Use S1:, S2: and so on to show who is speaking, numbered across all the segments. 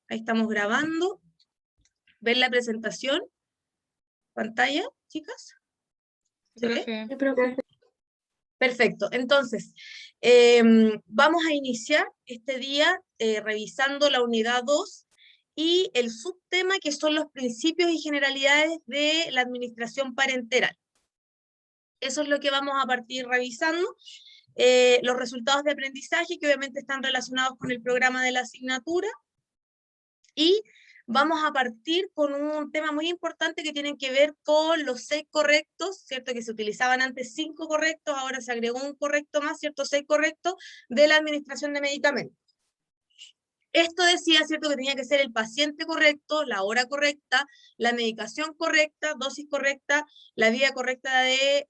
S1: Ahí estamos grabando. ¿Ven la presentación? ¿Pantalla, chicas? ¿Se ve?
S2: Sí, profe.
S1: Perfecto. Entonces, vamos a iniciar este día revisando la unidad 2 y el subtema que son los principios y generalidades de la administración parenteral. Eso es lo que vamos a partir revisando. Los resultados de aprendizaje que obviamente están relacionados con el programa de la asignatura. Y vamos a partir con un tema muy importante que tiene que ver con los 6 correctos, ¿cierto? Que se utilizaban antes 5 correctos, ahora se agregó un correcto más, ¿cierto? 6 correctos de la administración de medicamentos. Esto decía, ¿cierto?, que tenía que ser el paciente correcto, la hora correcta, la medicación correcta, dosis correcta, la vía correcta de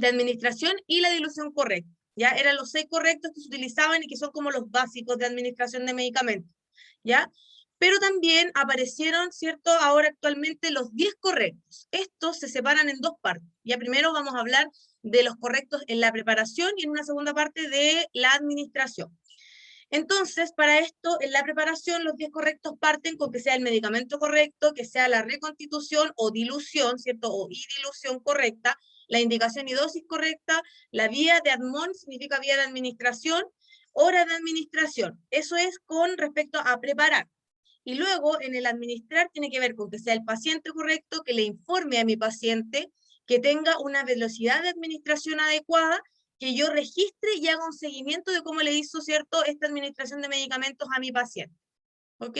S1: administración y la dilución correcta. ¿Ya? Eran los 6 correctos que se utilizaban y que son como los básicos de administración de medicamentos. ¿Ya? Pero también aparecieron, ¿cierto?, ahora actualmente los 10 correctos. Estos se separan en 2 partes. Ya primero vamos a hablar de los correctos en la preparación y en una segunda parte de la administración. Entonces, para esto, en la preparación, los 10 correctos parten con que sea el medicamento correcto, que sea la reconstitución o dilución, ¿cierto?, o dilución correcta, la indicación y dosis correcta, la vía de ADMON significa vía de administración, hora de administración. Eso es con respecto a preparar. Y luego, en el administrar, tiene que ver con que sea el paciente correcto, que le informe a mi paciente, que tenga una velocidad de administración adecuada, que yo registre y haga un seguimiento de cómo le hizo, ¿cierto?, esta administración de medicamentos a mi paciente. ¿Ok?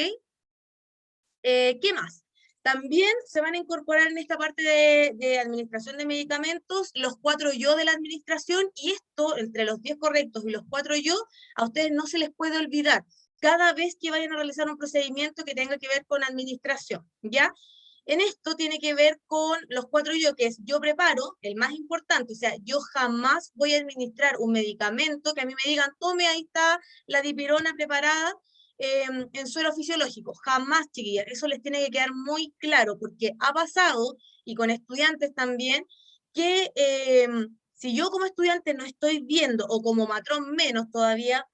S1: ¿Qué más? También se van a incorporar en esta parte de administración de medicamentos los 4 yo de la administración, y esto, entre los 10 correctos y los 4 yo, a ustedes no se les puede olvidar cada vez que vayan a realizar un procedimiento que tenga que ver con administración, ¿ya? En esto tiene que ver con los 4 yo, que es yo preparo, el más importante, o sea, yo jamás voy a administrar un medicamento que a mí me digan, tome, ahí está la dipirona preparada, en suelo fisiológico. Jamás, chiquillas, eso les tiene que quedar muy claro, porque ha pasado, y con estudiantes también, que si yo como estudiante no estoy viendo, o como matrón menos todavía,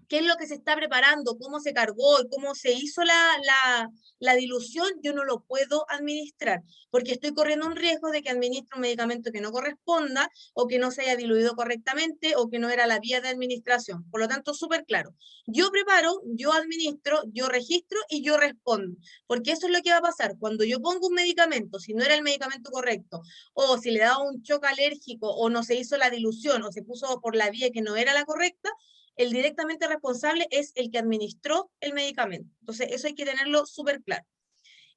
S1: qué es lo que se está preparando, cómo se cargó y cómo se hizo la dilución, yo no lo puedo administrar, porque estoy corriendo un riesgo de que administre un medicamento que no corresponda, o que no se haya diluido correctamente, o que no era la vía de administración. Por lo tanto, súper claro. Yo preparo, yo administro, yo registro y yo respondo, porque eso es lo que va a pasar. Cuando yo pongo un medicamento, si no era el medicamento correcto, o si le daba un shock alérgico, o no se hizo la dilución, o se puso por la vía que no era la correcta, el directamente responsable es el que administró el medicamento. Entonces, eso hay que tenerlo súper claro.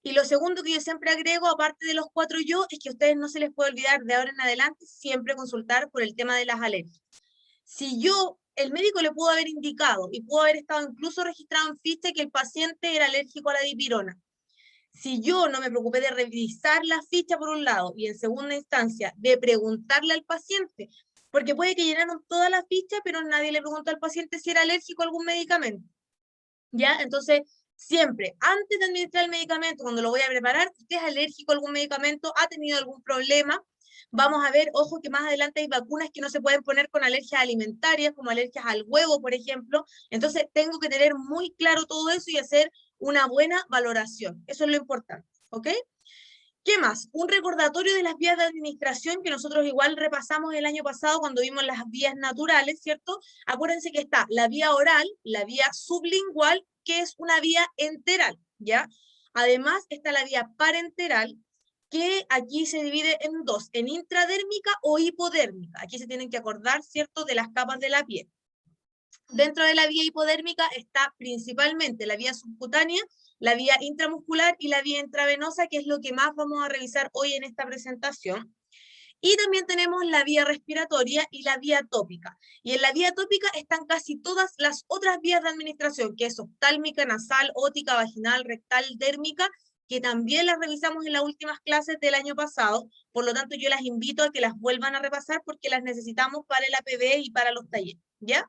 S1: Y lo segundo que yo siempre agrego, aparte de los 4 yo, es que a ustedes no se les puede olvidar de ahora en adelante siempre consultar por el tema de las alergias. Si el médico le pudo haber indicado y pudo haber estado incluso registrado en ficha que el paciente era alérgico a la dipirona, si yo no me preocupé de revisar la ficha por un lado y en segunda instancia de preguntarle al paciente, porque puede que llenaron toda la ficha, pero nadie le preguntó al paciente si era alérgico a algún medicamento. ¿Ya? Entonces, siempre, antes de administrar el medicamento, cuando lo voy a preparar, ¿usted es alérgico a algún medicamento? ¿Ha tenido algún problema? Vamos a ver, ojo, que más adelante hay vacunas que no se pueden poner con alergias alimentarias, como alergias al huevo, por ejemplo. Entonces, tengo que tener muy claro todo eso y hacer una buena valoración. Eso es lo importante, ¿ok? ¿Qué más? Un recordatorio de las vías de administración que nosotros igual repasamos el año pasado cuando vimos las vías naturales, ¿cierto? Acuérdense que está la vía oral, la vía sublingual, que es una vía enteral, ¿ya? Además está la vía parenteral, que aquí se divide en 2, en intradérmica o hipodérmica. Aquí se tienen que acordar, ¿cierto?, de las capas de la piel. Dentro de la vía hipodérmica está principalmente la vía subcutánea, la vía intramuscular y la vía intravenosa, que es lo que más vamos a revisar hoy en esta presentación. Y también tenemos la vía respiratoria y la vía tópica. Y en la vía tópica están casi todas las otras vías de administración, que es oftálmica, nasal, ótica, vaginal, rectal, dérmica, que también las revisamos en las últimas clases del año pasado. Por lo tanto, yo las invito a que las vuelvan a repasar porque las necesitamos para el APB y para los talleres, ¿ya?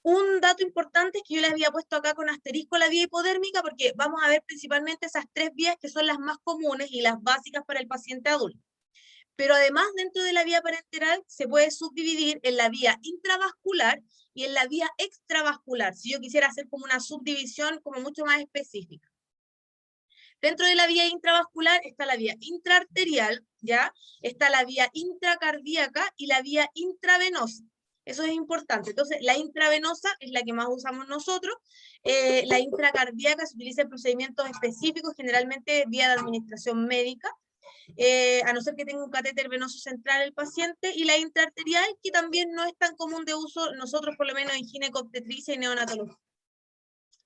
S1: Un dato importante es que yo les había puesto acá con asterisco la vía hipodérmica porque vamos a ver principalmente esas 3 vías que son las más comunes y las básicas para el paciente adulto. Pero además, dentro de la vía parenteral, se puede subdividir en la vía intravascular y en la vía extravascular, si yo quisiera hacer como una subdivisión como mucho más específica. Dentro de la vía intravascular está la vía intraarterial, ¿ya? Está la vía intracardíaca y la vía intravenosa. Eso es importante. Entonces, la intravenosa es la que más usamos nosotros. La intracardíaca se utiliza en procedimientos específicos, generalmente vía de administración médica, a no ser que tenga un catéter venoso central el paciente, y la intraarterial, que también no es tan común de uso, nosotros por lo menos en ginecobstetricia y neonatología.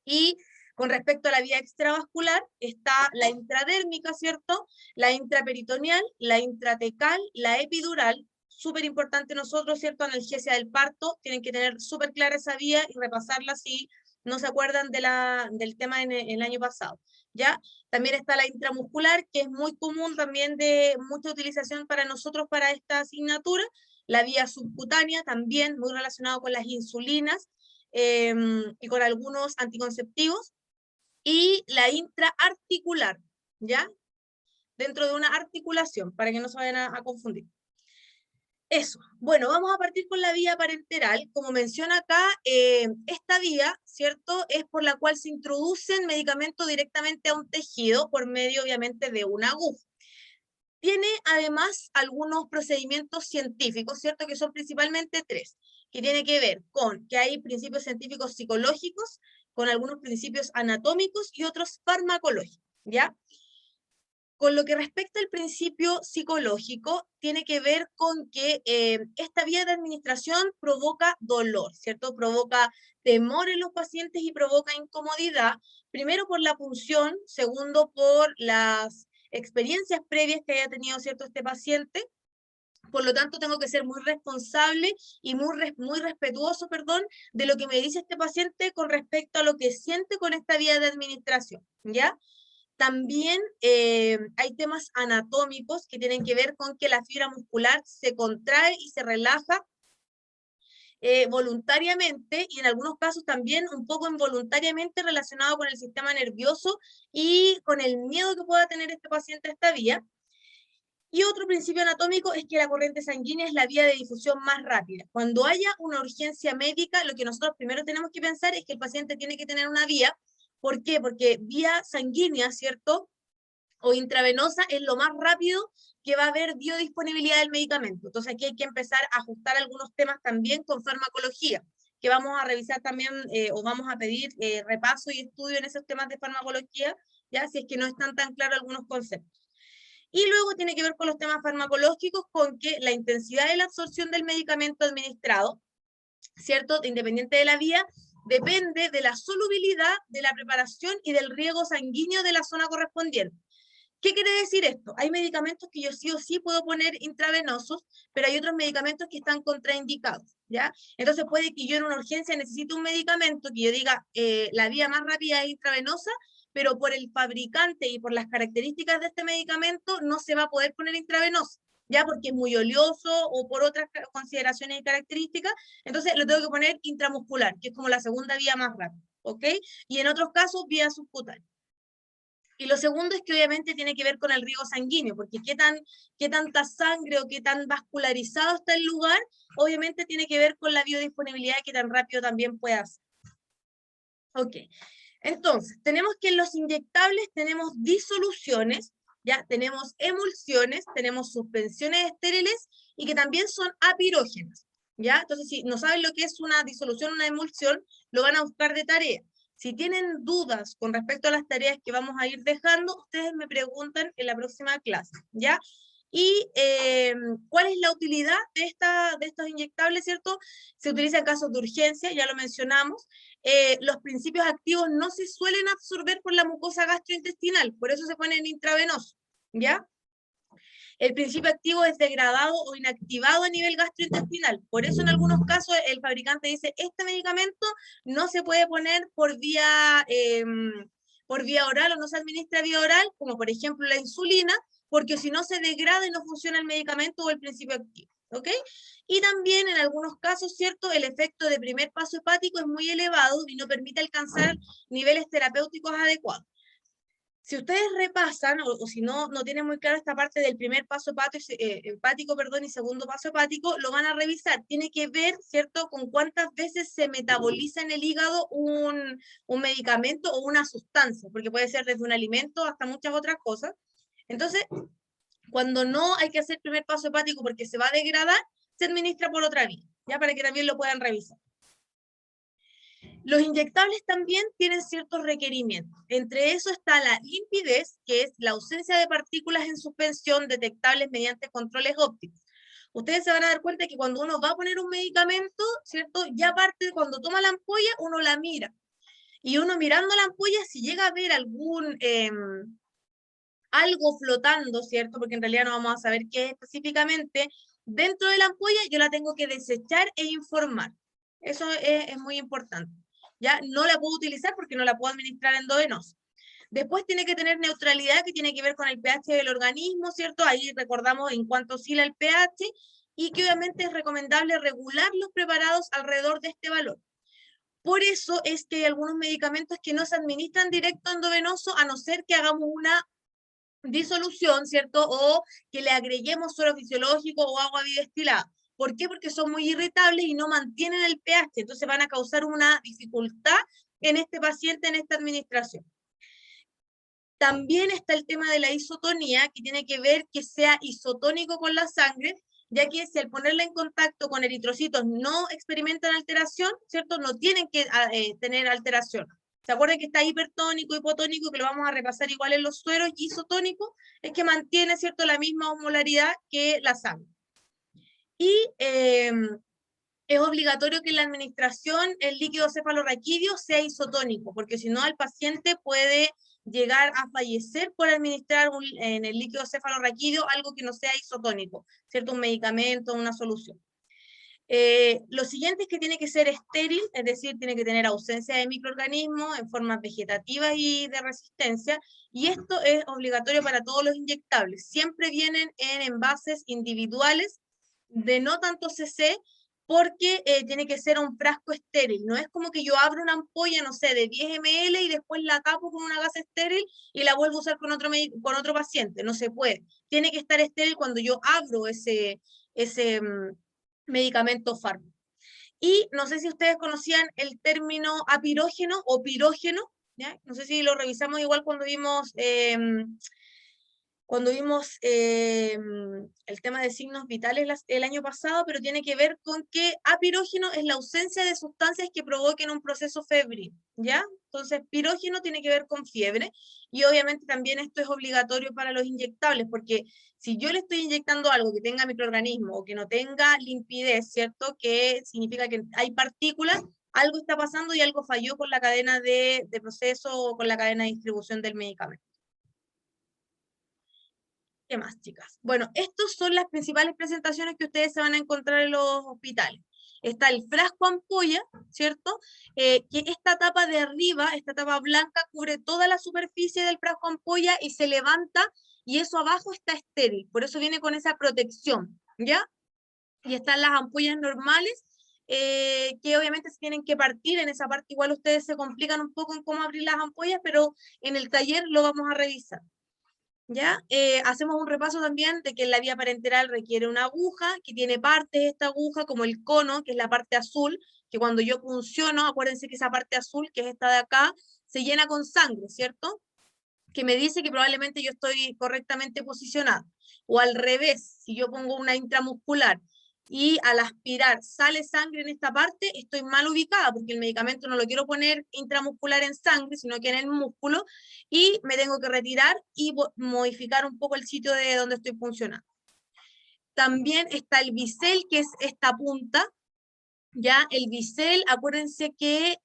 S1: Y con respecto a la vía extravascular, está la intradérmica, ¿cierto? La intraperitoneal, la intratecal, la epidural, súper importante nosotros, ¿cierto? Analgesia del parto, tienen que tener súper clara esa vía y repasarla si no se acuerdan del tema en el año pasado, ¿ya? También está la intramuscular, que es muy común, también de mucha utilización para nosotros para esta asignatura. La vía subcutánea, también muy relacionado con las insulinas, y con algunos anticonceptivos, y la intraarticular, ¿ya? Dentro de una articulación, para que no se vayan a confundir. Eso. Bueno, vamos a partir con la vía parenteral. Como menciona acá, esta vía, ¿cierto?, es por la cual se introducen medicamentos directamente a un tejido por medio, obviamente, de una aguja. Tiene además algunos procedimientos científicos, ¿cierto?, que son principalmente tres, que tiene que ver con que hay principios científicos psicológicos, con algunos principios anatómicos y otros farmacológicos, ¿ya? Con lo que respecta al principio psicológico, tiene que ver con que esta vía de administración provoca dolor, ¿cierto? Provoca temor en los pacientes y provoca incomodidad, primero por la punción, segundo por las experiencias previas que haya tenido, ¿cierto?, este paciente. Por lo tanto, tengo que ser muy responsable y muy respetuoso, perdón, de lo que me dice este paciente con respecto a lo que siente con esta vía de administración, ¿ya? También hay temas anatómicos que tienen que ver con que la fibra muscular se contrae y se relaja voluntariamente, y en algunos casos también un poco involuntariamente relacionado con el sistema nervioso y con el miedo que pueda tener este paciente a esta vía. Y otro principio anatómico es que la corriente sanguínea es la vía de difusión más rápida. Cuando haya una urgencia médica, lo que nosotros primero tenemos que pensar es que el paciente tiene que tener una vía. ¿Por qué? Porque vía sanguínea, ¿cierto?, o intravenosa es lo más rápido que va a haber biodisponibilidad del medicamento. Entonces aquí hay que empezar a ajustar algunos temas también con farmacología, que vamos a revisar también, o vamos a pedir repaso y estudio en esos temas de farmacología, ya si es que no están tan claros algunos conceptos. Y luego tiene que ver con los temas farmacológicos, con que la intensidad de la absorción del medicamento administrado, ¿cierto?, independiente de la vía, depende de la solubilidad, de la preparación y del riego sanguíneo de la zona correspondiente. ¿Qué quiere decir esto? Hay medicamentos que yo sí o sí puedo poner intravenosos, pero hay otros medicamentos que están contraindicados, ¿ya? Entonces puede que yo en una urgencia necesite un medicamento que yo diga la vía más rápida es intravenosa, pero por el fabricante y por las características de este medicamento no se va a poder poner intravenoso, ya porque es muy oleoso o por otras consideraciones y características, entonces lo tengo que poner intramuscular, que es como la segunda vía más rápida, ¿ok? Y en otros casos, vía subcutánea. Y lo segundo es que obviamente tiene que ver con el riego sanguíneo, porque qué tanta sangre o qué tan vascularizado está el lugar, obviamente tiene que ver con la biodisponibilidad y qué tan rápido también puede hacer. Ok, entonces, tenemos que en los inyectables tenemos disoluciones, ya tenemos emulsiones, tenemos suspensiones estériles y que también son apirógenas, ¿ya? Entonces, si no saben lo que es una disolución o una emulsión, lo van a buscar de tarea. Si tienen dudas con respecto a las tareas que vamos a ir dejando, ustedes me preguntan en la próxima clase, ¿ya? Y ¿cuál es la utilidad de estos inyectables, cierto? Se utiliza en casos de urgencia, ya lo mencionamos. Los principios activos no se suelen absorber por la mucosa gastrointestinal, por eso se ponen intravenosos, ¿ya? El principio activo es degradado o inactivado a nivel gastrointestinal, por eso en algunos casos el fabricante dice, este medicamento no se puede poner por vía oral o no se administra vía oral, como por ejemplo la insulina, porque si no se degrada y no funciona el medicamento o el principio activo, ¿ok? Y también en algunos casos, ¿cierto?, el efecto de primer paso hepático es muy elevado y no permite alcanzar niveles terapéuticos adecuados. Si ustedes repasan, o si no, no tienen muy claro esta parte del primer paso hepático, y segundo paso hepático, lo van a revisar. Tiene que ver, ¿cierto?, con cuántas veces se metaboliza en el hígado un medicamento o una sustancia, porque puede ser desde un alimento hasta muchas otras cosas. Entonces, cuando no hay que hacer primer paso hepático porque se va a degradar, se administra por otra vía, ya para que también lo puedan revisar. Los inyectables también tienen ciertos requerimientos. Entre eso está la limpidez, que es la ausencia de partículas en suspensión detectables mediante controles ópticos. Ustedes se van a dar cuenta que cuando uno va a poner un medicamento, ¿cierto? Ya aparte, cuando toma la ampolla, uno la mira. Y uno mirando la ampolla, si llega a ver algo flotando, ¿cierto? Porque en realidad no vamos a saber qué es específicamente, dentro de la ampolla yo la tengo que desechar e informar. Eso es muy importante. Ya no la puedo utilizar porque no la puedo administrar endovenosa. Después tiene que tener neutralidad, que tiene que ver con el pH del organismo, ¿cierto? Ahí recordamos en cuánto oscila el pH, y que obviamente es recomendable regular los preparados alrededor de este valor. Por eso es que hay algunos medicamentos que no se administran directo endovenoso, a no ser que hagamos una disolución, ¿cierto? O que le agreguemos suero fisiológico o agua bidestilada. ¿Por qué? Porque son muy irritables y no mantienen el pH, entonces van a causar una dificultad en este paciente en esta administración. También está el tema de la isotonía, que tiene que ver que sea isotónico con la sangre, ya que si al ponerla en contacto con eritrocitos no experimentan alteración, ¿cierto? No tienen que tener alteración. ¿Se acuerdan que está hipertónico, hipotónico, que lo vamos a repasar igual en los sueros? Y isotónico es que mantiene, ¿cierto?, la misma osmolaridad que la sangre. Y es obligatorio que en la administración el líquido cefalorraquídeo sea isotónico, porque si no el paciente puede llegar a fallecer por administrar en el líquido cefalorraquídeo algo que no sea isotónico, ¿cierto? Un medicamento, una solución. Lo siguiente es que tiene que ser estéril, es decir, tiene que tener ausencia de microorganismos en formas vegetativas y de resistencia, y esto es obligatorio para todos los inyectables. Siempre vienen en envases individuales de no tanto cc, porque tiene que ser un frasco estéril. No es como que yo abro una ampolla, no sé, de 10 ml y después la tapo con una gasa estéril y la vuelvo a usar con otro paciente. No se puede. Tiene que estar estéril cuando yo abro ese medicamento fármaco. Y no sé si ustedes conocían el término apirógeno o pirógeno, ¿ya? No sé si lo revisamos igual cuando vimos el tema de signos vitales el año pasado, pero tiene que ver con que apirógeno es la ausencia de sustancias que provoquen un proceso febril, ¿ya? Entonces, pirógeno tiene que ver con fiebre, y obviamente también esto es obligatorio para los inyectables, porque si yo le estoy inyectando algo que tenga microorganismo o que no tenga limpidez, ¿cierto? Que significa que hay partículas, algo está pasando y algo falló con la cadena de proceso o con la cadena de distribución del medicamento. ¿Qué más, chicas? Bueno, estas son las principales presentaciones que ustedes se van a encontrar en los hospitales. Está el frasco ampolla, ¿cierto? Que esta tapa de arriba, esta tapa blanca, cubre toda la superficie del frasco ampolla y se levanta, y eso abajo está estéril, por eso viene con esa protección, ¿ya? Y están las ampollas normales, que obviamente se tienen que partir. En esa parte igual ustedes se complican un poco en cómo abrir las ampollas, pero en el taller lo vamos a revisar. ¿Ya? Hacemos un repaso también de que la vía parenteral requiere una aguja, que tiene partes de esta aguja, como el cono, que es la parte azul, que cuando yo funciono, acuérdense que esa parte azul, que es esta de acá, se llena con sangre, ¿cierto? Que me dice que probablemente yo estoy correctamente posicionada. O al revés, si yo pongo una intramuscular y al aspirar sale sangre en esta parte, estoy mal ubicada, porque el medicamento no lo quiero poner intramuscular en sangre, sino que en el músculo, y me tengo que retirar y modificar un poco el sitio de donde estoy funcionando. También está el bisel, que es esta punta, ya el bisel, acuérdense que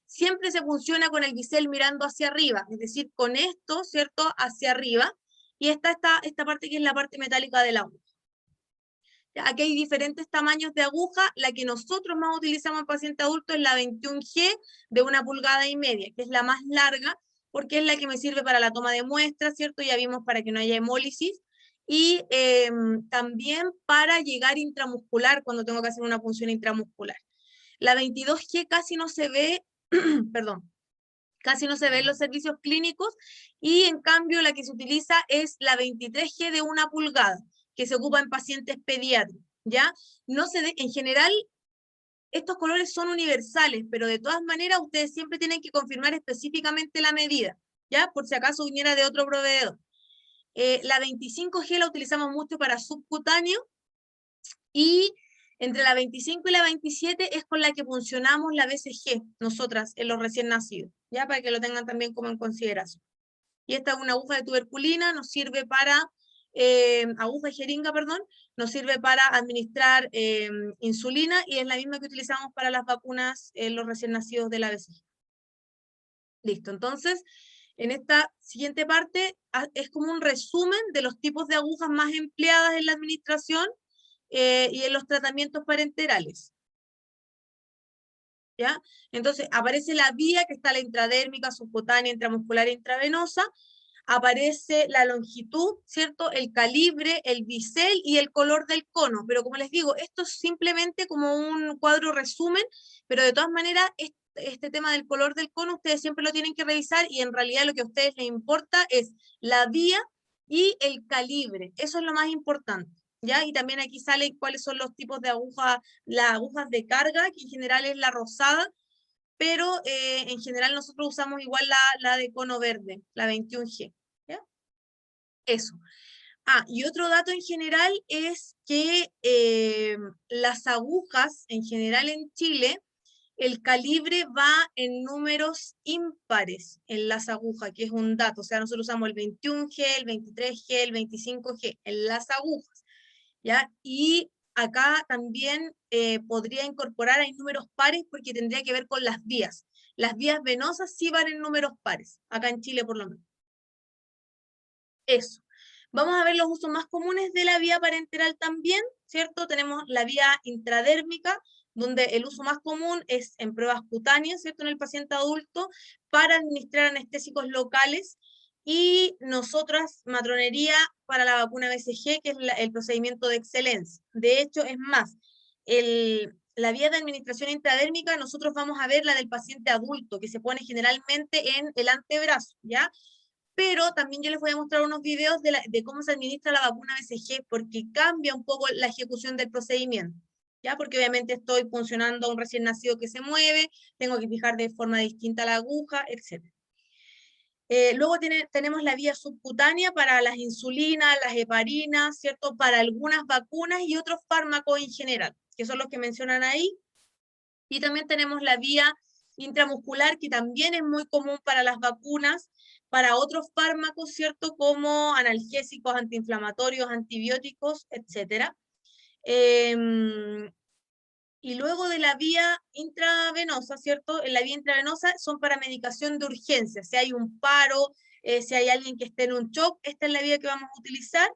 S1: siempre se funciona con el bisel mirando hacia arriba, es decir, con esto, ¿cierto?, hacia arriba, y esta parte que es la parte metálica de la aguja. Aquí hay diferentes tamaños de aguja. La que nosotros más utilizamos en paciente adulto es la 21G de 1,5 pulgadas, que es la más larga, porque es la que me sirve para la toma de muestras, ¿cierto? Ya vimos, para que no haya hemólisis, y también para llegar intramuscular cuando tengo que hacer una punción intramuscular. La 22G casi no se ve, perdón, casi no se ven los servicios clínicos, y en cambio la que se utiliza es la 23G de 1 pulgada, que se ocupa en pacientes pediátricos, ¿ya? No se en general, estos colores son universales, pero de todas maneras ustedes siempre tienen que confirmar específicamente la medida, ¿ya? Por si acaso viniera de otro proveedor. La 25G la utilizamos mucho para subcutáneo, y entre la 25 y la 27 es con la que funcionamos la BCG, nosotras, en los recién nacidos, ya para que lo tengan también como en consideración. Y esta es una aguja de tuberculina, nos sirve para, aguja y jeringa, perdón, nos sirve para administrar insulina, y es la misma que utilizamos para las vacunas en los recién nacidos de la BCG. Listo, entonces, en esta siguiente parte es como un resumen de los tipos de agujas más empleadas en la administración y en los tratamientos parenterales. ¿Ya? Entonces, aparece la vía, que está la intradérmica, subcutánea, intramuscular e intravenosa. Aparece la longitud, ¿cierto? El calibre, el bisel y el color del cono. Pero como les digo, esto es simplemente como un cuadro resumen, pero de todas maneras, este tema del color del cono ustedes siempre lo tienen que revisar, y en realidad lo que a ustedes les importa es la vía y el calibre. Eso es lo más importante. ¿Ya? Y también aquí sale cuáles son los tipos de agujas, las agujas de carga, que en general es la rosada, pero en general nosotros usamos igual la de cono verde, la 21G. ¿Ya? Eso. Y otro dato en general es que las agujas, en general en Chile, el calibre va en números ímpares en las agujas, que es un dato. O sea, nosotros usamos el 21G, el 23G, el 25G en las agujas. ¿Ya? Y acá también podría incorporar, hay números pares, porque tendría que ver con las vías. Las vías venosas sí van en números pares, acá en Chile por lo menos. Eso. Vamos a ver los usos más comunes de la vía parenteral también, ¿cierto? Tenemos la vía intradérmica, donde el uso más común es en pruebas cutáneas, ¿cierto? En el paciente adulto, para administrar anestésicos locales, y nosotras, matronería para la vacuna BCG, que es el procedimiento de excelencia. De hecho, es más, la vía de administración intradérmica, nosotros vamos a ver la del paciente adulto, que se pone generalmente en el antebrazo, ¿ya? Pero también yo les voy a mostrar unos videos de cómo se administra la vacuna BCG, porque cambia un poco la ejecución del procedimiento, ¿ya? Porque obviamente estoy funcionando a un recién nacido que se mueve, tengo que fijar de forma distinta la aguja, etc. Luego tenemos la vía subcutánea para las insulinas, las heparinas, ¿cierto? Para algunas vacunas y otros fármacos en general, que son los que mencionan ahí. Y también tenemos la vía intramuscular, que también es muy común para las vacunas, para otros fármacos, ¿cierto? Como analgésicos, antiinflamatorios, antibióticos, etc. Y luego de la vía intravenosa, ¿cierto? En la vía intravenosa son para medicación de urgencia. Si hay un paro, si hay alguien que esté en un shock, esta es la vía que vamos a utilizar.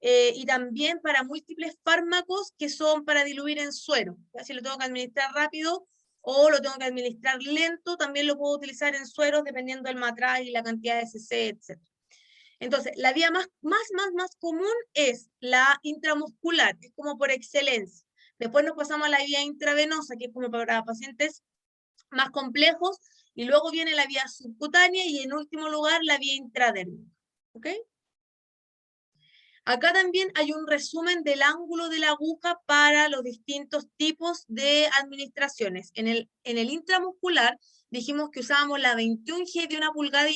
S1: Y también para múltiples fármacos que son para diluir en suero. Si lo tengo que administrar rápido o lo tengo que administrar lento, también lo puedo utilizar en sueros dependiendo del matraz y la cantidad de cc, etc. Entonces, la vía más común es la intramuscular, que es como por excelencia. Después nos pasamos a la vía intravenosa, que es como para pacientes más complejos, y luego viene la vía subcutánea, y en último lugar la vía intradérmica. ¿Ok? Acá también hay un resumen del ángulo de la aguja para los distintos tipos de administraciones. En el intramuscular dijimos que usábamos la 21G de 1,5 pulgadas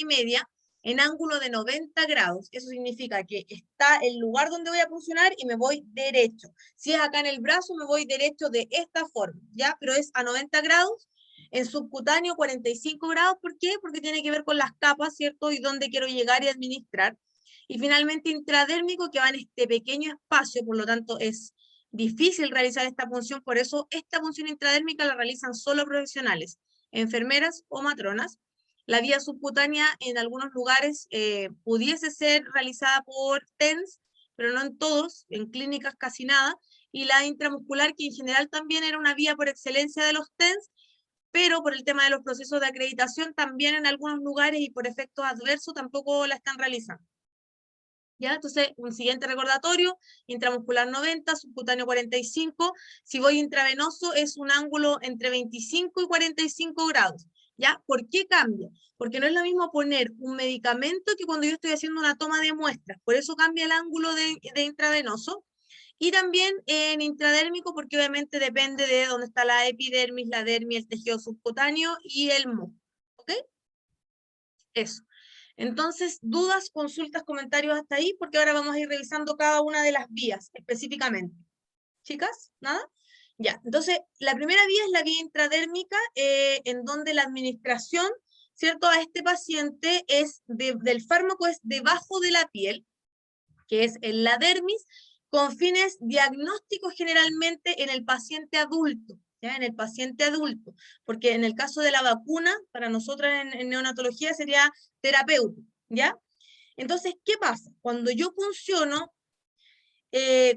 S1: en ángulo de 90 grados. Eso significa que está el lugar donde voy a funcionar y me voy derecho. Si es acá en el brazo, me voy derecho de esta forma, ¿ya? Pero es a 90 grados. En subcutáneo, 45 grados. ¿Por qué? Porque tiene que ver con las capas, ¿cierto? Y dónde quiero llegar y administrar. Y finalmente intradérmico, que va en este pequeño espacio, por lo tanto es difícil realizar esta función, por eso esta función intradérmica la realizan solo profesionales, enfermeras o matronas. La vía subcutánea en algunos lugares pudiese ser realizada por TENS, pero no en todos, en clínicas casi nada, y la intramuscular, que en general también era una vía por excelencia de los TENS, pero por el tema de los procesos de acreditación también en algunos lugares y por efectos adversos tampoco la están realizando. ¿Ya? Entonces, un siguiente recordatorio: intramuscular 90, subcutáneo 45, si voy intravenoso es un ángulo entre 25 y 45 grados. ¿Ya? ¿Por qué cambia? Porque no es lo mismo poner un medicamento que cuando yo estoy haciendo una toma de muestras. Por eso cambia el ángulo de intravenoso. Y también en intradérmico, porque obviamente depende de dónde está la epidermis, la dermis, el tejido subcutáneo y el músculo. ¿Ok? Eso. Entonces, dudas, consultas, comentarios hasta ahí, porque ahora vamos a ir revisando cada una de las vías específicamente. ¿Chicas? ¿Nada? Ya, entonces, la primera vía es la vía intradérmica, en donde la administración, ¿cierto?, a este paciente del fármaco es debajo de la piel, que es en la dermis, con fines diagnósticos generalmente en el paciente adulto, ¿ya? En el paciente adulto, porque en el caso de la vacuna, para nosotros en neonatología sería terapéutico, ¿ya? Entonces, ¿qué pasa? Cuando yo funciono,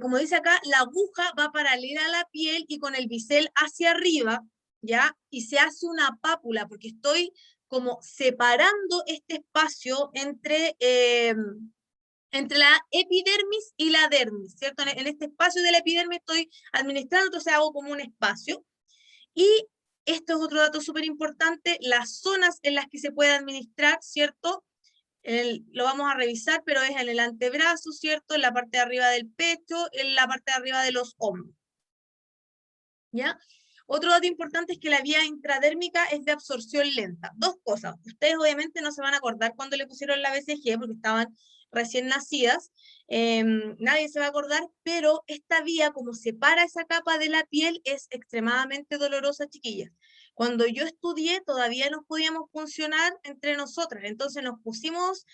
S1: como dice acá, la aguja va paralela a la piel y con el bisel hacia arriba, ¿ya? Y se hace una pápula, porque estoy como separando este espacio entre la epidermis y la dermis, ¿cierto? En este espacio de la epidermis estoy administrando, entonces hago como un espacio. Y esto es otro dato súper importante, las zonas en las que se puede administrar, ¿cierto? Lo vamos a revisar, pero es en el antebrazo, ¿cierto? En la parte de arriba del pecho, en la parte de arriba de los hombros. ¿Ya? Otro dato importante es que la vía intradérmica es de absorción lenta. Dos cosas. Ustedes obviamente no se van a acordar cuando le pusieron la BCG porque estaban recién nacidas. Nadie se va a acordar, pero esta vía, como separa esa capa de la piel, es extremadamente dolorosa, chiquillas. Cuando yo estudié, todavía no podíamos funcionar entre nosotras. Entonces nos pusimos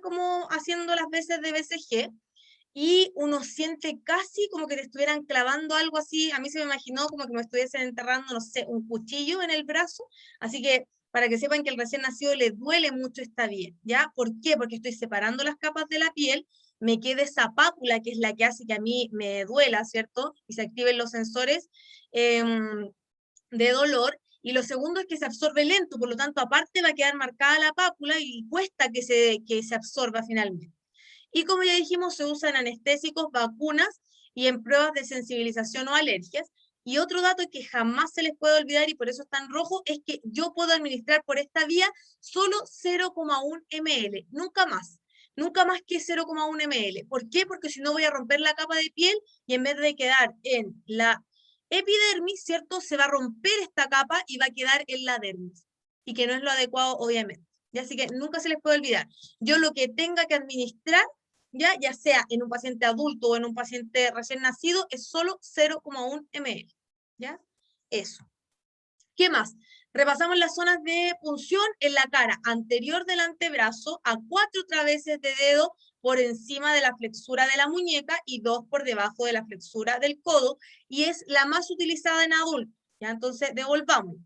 S1: como haciendo las veces de BCG y uno siente casi como que te estuvieran clavando algo así, a mí se me imaginó como que me estuviesen enterrando, no sé, un cuchillo en el brazo, así que para que sepan que al recién nacido le duele mucho esta vía, ¿ya? ¿Por qué? Porque estoy separando las capas de la piel, me queda esa pápula que es la que hace que a mí me duela, ¿cierto? Y se activen los sensores de dolor, y lo segundo es que se absorbe lento, por lo tanto aparte va a quedar marcada la pápula y cuesta que se absorba finalmente. Y como ya dijimos, se usan anestésicos, vacunas y en pruebas de sensibilización o alergias. Y otro dato que jamás se les puede olvidar, y por eso está en rojo, es que yo puedo administrar por esta vía solo 0,1 ml, nunca más. Nunca más que 0,1 ml. ¿Por qué? Porque si no voy a romper la capa de piel y en vez de quedar en la epidermis, ¿cierto? Se va a romper esta capa y va a quedar en la dermis. Y que no es lo adecuado, obviamente. Y así que nunca se les puede olvidar. Yo lo que tenga que administrar ya sea en un paciente adulto o en un paciente recién nacido, es solo 0,1 ml, ¿ya? Eso. ¿Qué más? Repasamos las zonas de punción en la cara anterior del antebrazo, a 4 traveses de dedo por encima de la flexura de la muñeca y 2 por debajo de la flexura del codo, y es la más utilizada en adultos, ¿ya? Entonces, devolvamos.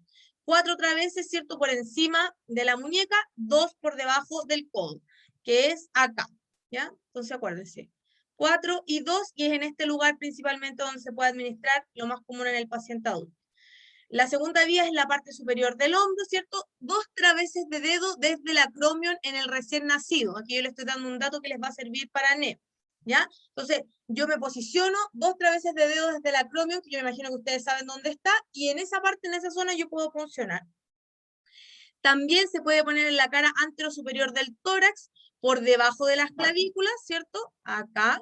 S1: 4 traveses, ¿cierto? Por encima de la muñeca, 2 por debajo del codo, que es acá, ¿ya? Entonces, acuérdense. 4 y 2, y es en este lugar principalmente donde se puede administrar, lo más común en el paciente adulto. La segunda vía es la parte superior del hombro, ¿cierto? 2 traveses de dedo desde el acromion en el recién nacido. Aquí yo les estoy dando un dato que les va a servir para NEP, ¿ya? Entonces, yo me posiciono 2 traveses de dedo desde el acromion, que yo me imagino que ustedes saben dónde está, y en esa parte, en esa zona, yo puedo funcionar. También se puede poner en la cara anterosuperior del tórax, por debajo de las clavículas, ¿cierto? Acá,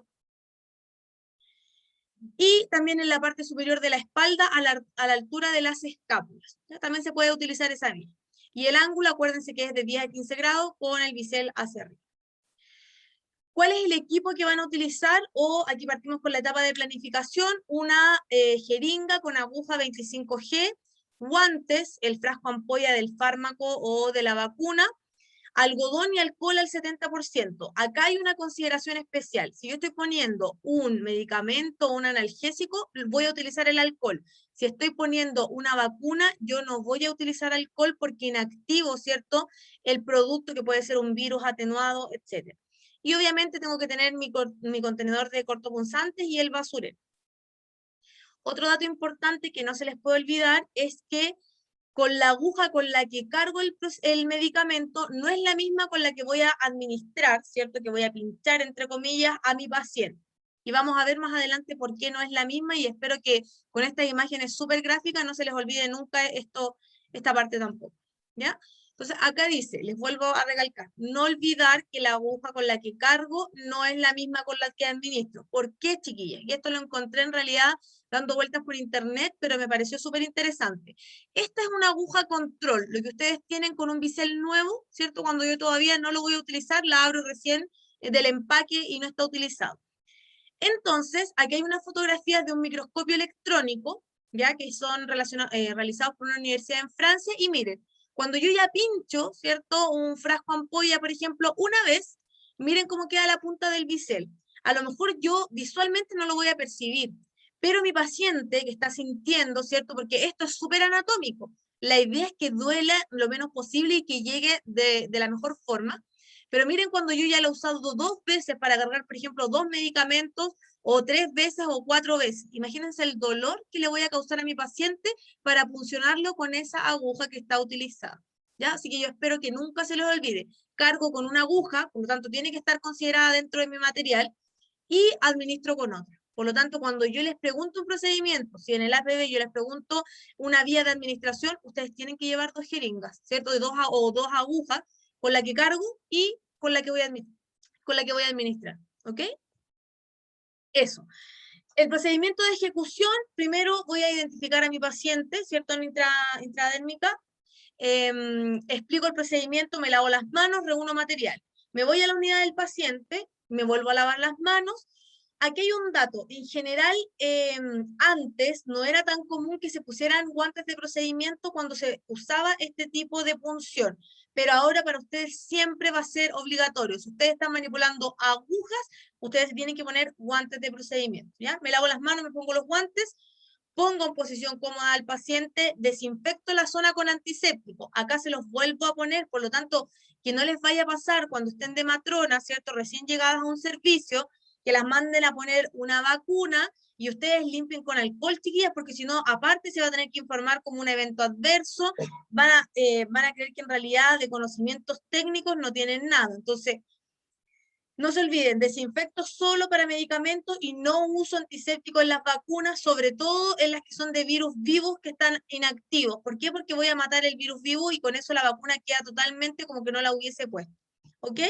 S1: y también en la parte superior de la espalda a la altura de las escápulas. ¿Ya? También se puede utilizar esa vía. Y el ángulo, acuérdense que es de 10 a 15 grados con el bisel hacia arriba. ¿Cuál es el equipo que van a utilizar? O aquí partimos con la etapa de planificación, una jeringa con aguja 25G, guantes, el frasco ampolla del fármaco o de la vacuna, algodón y alcohol al 70%. Acá hay una consideración especial. Si yo estoy poniendo un medicamento o un analgésico, voy a utilizar el alcohol. Si estoy poniendo una vacuna, yo no voy a utilizar alcohol porque inactivo, ¿cierto? El producto que puede ser un virus atenuado, etc. Y obviamente tengo que tener mi contenedor de cortopunzantes y el basurero. Otro dato importante que no se les puede olvidar es que con la aguja con la que cargo el medicamento no es la misma con la que voy a administrar, ¿cierto? Que voy a pinchar, entre comillas, a mi paciente. Y vamos a ver más adelante por qué no es la misma, y espero que con estas imágenes súper gráficas no se les olvide nunca esta parte tampoco. ¿ya? Entonces, acá dice, les vuelvo a recalcar, no olvidar que la aguja con la que cargo no es la misma con la que administro. ¿Por qué, chiquillas? Y esto lo encontré en realidad dando vueltas por internet, pero me pareció súper interesante. Esta es una aguja control, lo que ustedes tienen con un bisel nuevo, ¿cierto? Cuando yo todavía no lo voy a utilizar, la abro recién del empaque y no está utilizado. Entonces, aquí hay unas fotografías de un microscopio electrónico, ya que son realizados por una universidad en Francia, y miren, cuando yo ya pincho, ¿cierto? Un frasco ampolla, por ejemplo, una vez, miren cómo queda la punta del bisel. A lo mejor yo visualmente no lo voy a percibir, pero mi paciente que está sintiendo, ¿cierto? Porque esto es súper anatómico. La idea es que duela lo menos posible y que llegue de la mejor forma. Pero miren cuando yo ya lo he usado 2 veces para cargar, por ejemplo, 2 medicamentos, o 3 veces o 4 veces. Imagínense el dolor que le voy a causar a mi paciente para funcionarlo con esa aguja que está utilizada. ¿Ya? Así que yo espero que nunca se les olvide. Cargo con una aguja, por lo tanto tiene que estar considerada dentro de mi material, y administro con otra. Por lo tanto, cuando yo les pregunto un procedimiento, si en el APB yo les pregunto una vía de administración, ustedes tienen que llevar 2 jeringas, ¿cierto? O 2 agujas con la que cargo y con la que voy a administrar, ¿ok? Eso. El procedimiento de ejecución, primero voy a identificar a mi paciente, ¿cierto? En intradérmica, explico el procedimiento, me lavo las manos, reúno material. Me voy a la unidad del paciente, me vuelvo a lavar las manos. Aquí hay un dato, en general, antes no era tan común que se pusieran guantes de procedimiento cuando se usaba este tipo de punción, pero ahora para ustedes siempre va a ser obligatorio. Si ustedes están manipulando agujas, ustedes tienen que poner guantes de procedimiento, ¿ya? Me lavo las manos, me pongo los guantes, pongo en posición cómoda al paciente, desinfecto la zona con antiséptico. Acá se los vuelvo a poner, por lo tanto, que no les vaya a pasar cuando estén de matrona, ¿cierto? Recién llegadas a un servicio, que las manden a poner una vacuna y ustedes limpien con alcohol, chiquillas, porque si no, aparte se va a tener que informar como un evento adverso, van a creer que en realidad de conocimientos técnicos no tienen nada. Entonces, no se olviden, desinfecto solo para medicamentos y no uso antiséptico en las vacunas, sobre todo en las que son de virus vivos que están inactivos. ¿Por qué? Porque voy a matar el virus vivo y con eso la vacuna queda totalmente como que no la hubiese puesto. ¿Ok?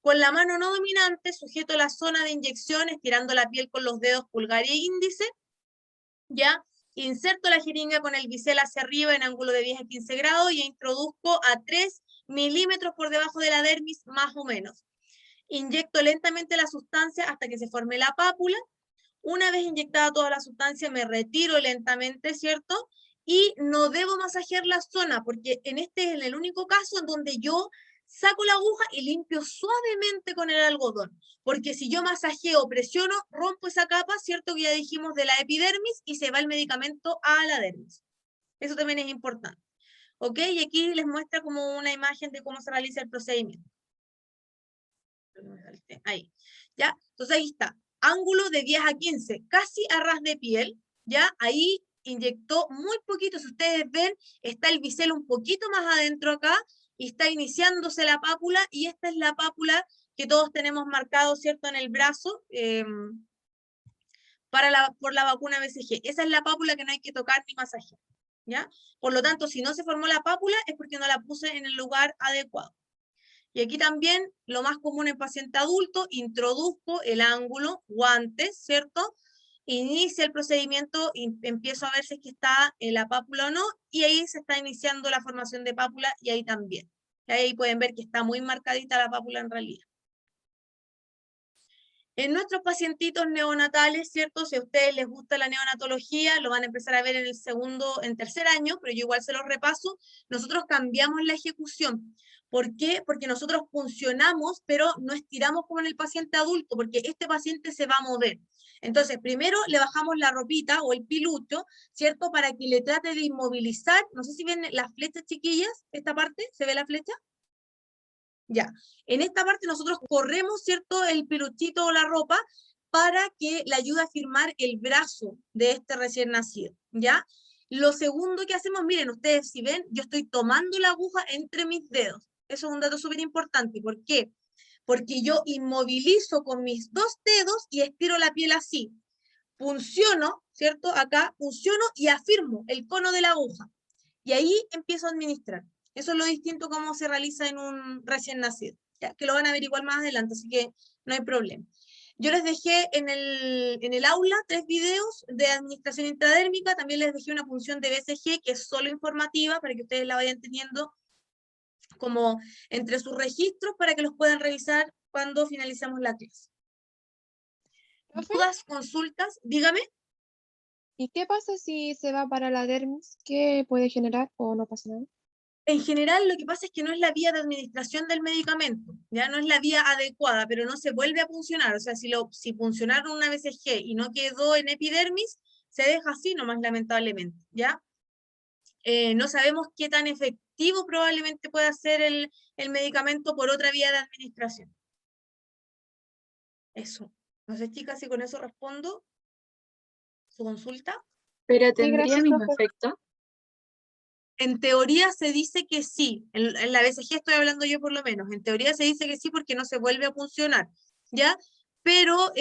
S1: Con la mano no dominante sujeto la zona de inyección, estirando la piel con los dedos pulgar e índice. ¿Ya? Inserto la jeringa con el bisel hacia arriba en ángulo de 10 a 15 grados y introduzco a 3 milímetros por debajo de la dermis, más o menos. Inyecto lentamente la sustancia hasta que se forme la pápula. Una vez inyectada toda la sustancia, me retiro lentamente, ¿cierto? Y no debo masajear la zona, porque este es el único caso en donde yo saco la aguja y limpio suavemente con el algodón. Porque si yo masajeo, presiono, rompo esa capa, ¿cierto? Que ya dijimos de la epidermis y se va el medicamento a la dermis. Eso también es importante. ¿Ok? Y aquí les muestra como una imagen de cómo se realiza el procedimiento. Ahí, ¿ya? Entonces ahí está, ángulo de 10 a 15, casi a ras de piel, ¿ya? Ahí inyectó muy poquito, si ustedes ven, está el bisel un poquito más adentro acá, y está iniciándose la pápula, y esta es la pápula que todos tenemos marcado, ¿cierto?, en el brazo, por la vacuna BCG. Esa es la pápula que no hay que tocar ni masajear, ¿ya? Por lo tanto, si no se formó la pápula, es porque no la puse en el lugar adecuado. Y aquí también, lo más común en paciente adulto, introduzco el ángulo, guantes, ¿cierto? Inicia el procedimiento, empiezo a ver si es que está en la pápula o no, y ahí se está iniciando la formación de pápula, y ahí también. Y ahí pueden ver que está muy marcadita la pápula en realidad. En nuestros pacientitos neonatales, ¿cierto? Si a ustedes les gusta la neonatología, lo van a empezar a ver en tercer año, pero yo igual se los repaso. Nosotros cambiamos la ejecución. ¿Por qué? Porque nosotros funcionamos, pero no estiramos como en el paciente adulto, porque este paciente se va a mover. Entonces, primero le bajamos la ropita o el pilucho, ¿cierto? Para que le trate de inmovilizar. No sé si ven las flechas, chiquillas, esta parte, ¿se ve la flecha? Ya, en esta parte nosotros corremos, ¿cierto?, el peluchito o la ropa para que le ayude a firmar el brazo de este recién nacido, ¿ya? Lo segundo que hacemos, miren, ustedes si ven, yo estoy tomando la aguja entre mis dedos. Eso es un dato súper importante. ¿Por qué? Porque yo inmovilizo con mis 2 dedos y estiro la piel así. Funciono, ¿cierto? Acá funciono y afirmo el cono de la aguja. Y ahí empiezo a administrar. Eso es lo distinto cómo se realiza en un recién nacido, ¿ya? Que lo van a averiguar más adelante, así que no hay problema. Yo les dejé en el aula 3 videos de administración intradérmica, también les dejé una función de BCG que es solo informativa para que ustedes la vayan teniendo como entre sus registros para que los puedan revisar cuando finalicemos la clase.
S2: ¿Profe?
S1: ¿Dudas, consultas? Dígame.
S2: ¿Y qué pasa si se va para la dermis? ¿Qué puede generar o no pasa nada?
S1: En general, lo que pasa es que no es la vía de administración del medicamento, ya no es la vía adecuada, pero no se vuelve a funcionar. O sea, si funcionaron una BCG y no quedó en epidermis, se deja así nomás, lamentablemente, ¿ya? No sabemos qué tan efectivo probablemente pueda ser el medicamento por otra vía de administración. Eso. No sé, chicas, si con eso respondo su consulta.
S3: ¿Pero
S2: Sí,
S3: tendría el
S2: gracias,
S3: mismo
S2: profe.
S3: efecto?
S1: En teoría se dice que sí, en la BCG estoy hablando yo por lo menos, en teoría se dice que sí porque no se vuelve a funcionar, ¿ya? Pero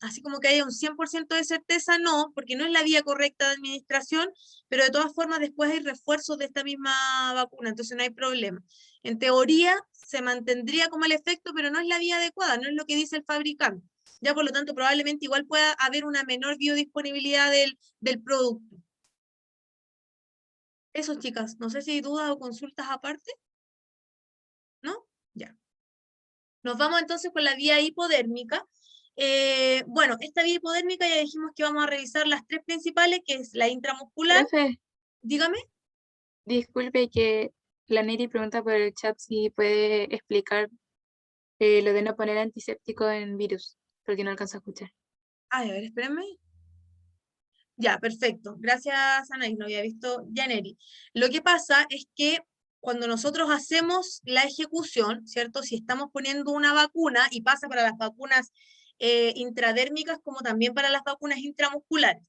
S1: así como que haya un 100% de certeza, no, porque no es la vía correcta de administración, pero de todas formas después hay refuerzos de esta misma vacuna, entonces no hay problema. En teoría se mantendría como el efecto, pero no es la vía adecuada, no es lo que dice el fabricante, ya por lo tanto probablemente igual pueda haber una menor biodisponibilidad del producto. Eso, chicas, no sé si hay dudas o consultas aparte, ¿no? Ya. Nos vamos entonces con la vía hipodérmica. Bueno, esta vía hipodérmica ya dijimos que vamos a revisar las 3 principales, que es la intramuscular.
S3: Profe,
S1: Dígame.
S3: disculpe que la Neri pregunta por el chat si puede explicar lo de no poner antiséptico en virus, porque no alcanza a escuchar.
S1: Ay, a ver, espérenme. Ya, perfecto. Gracias, Anaís, no había visto Yaneri. Lo que pasa es que cuando nosotros hacemos la ejecución, ¿cierto? Si estamos poniendo una vacuna, y pasa para las vacunas intradérmicas como también para las vacunas intramusculares.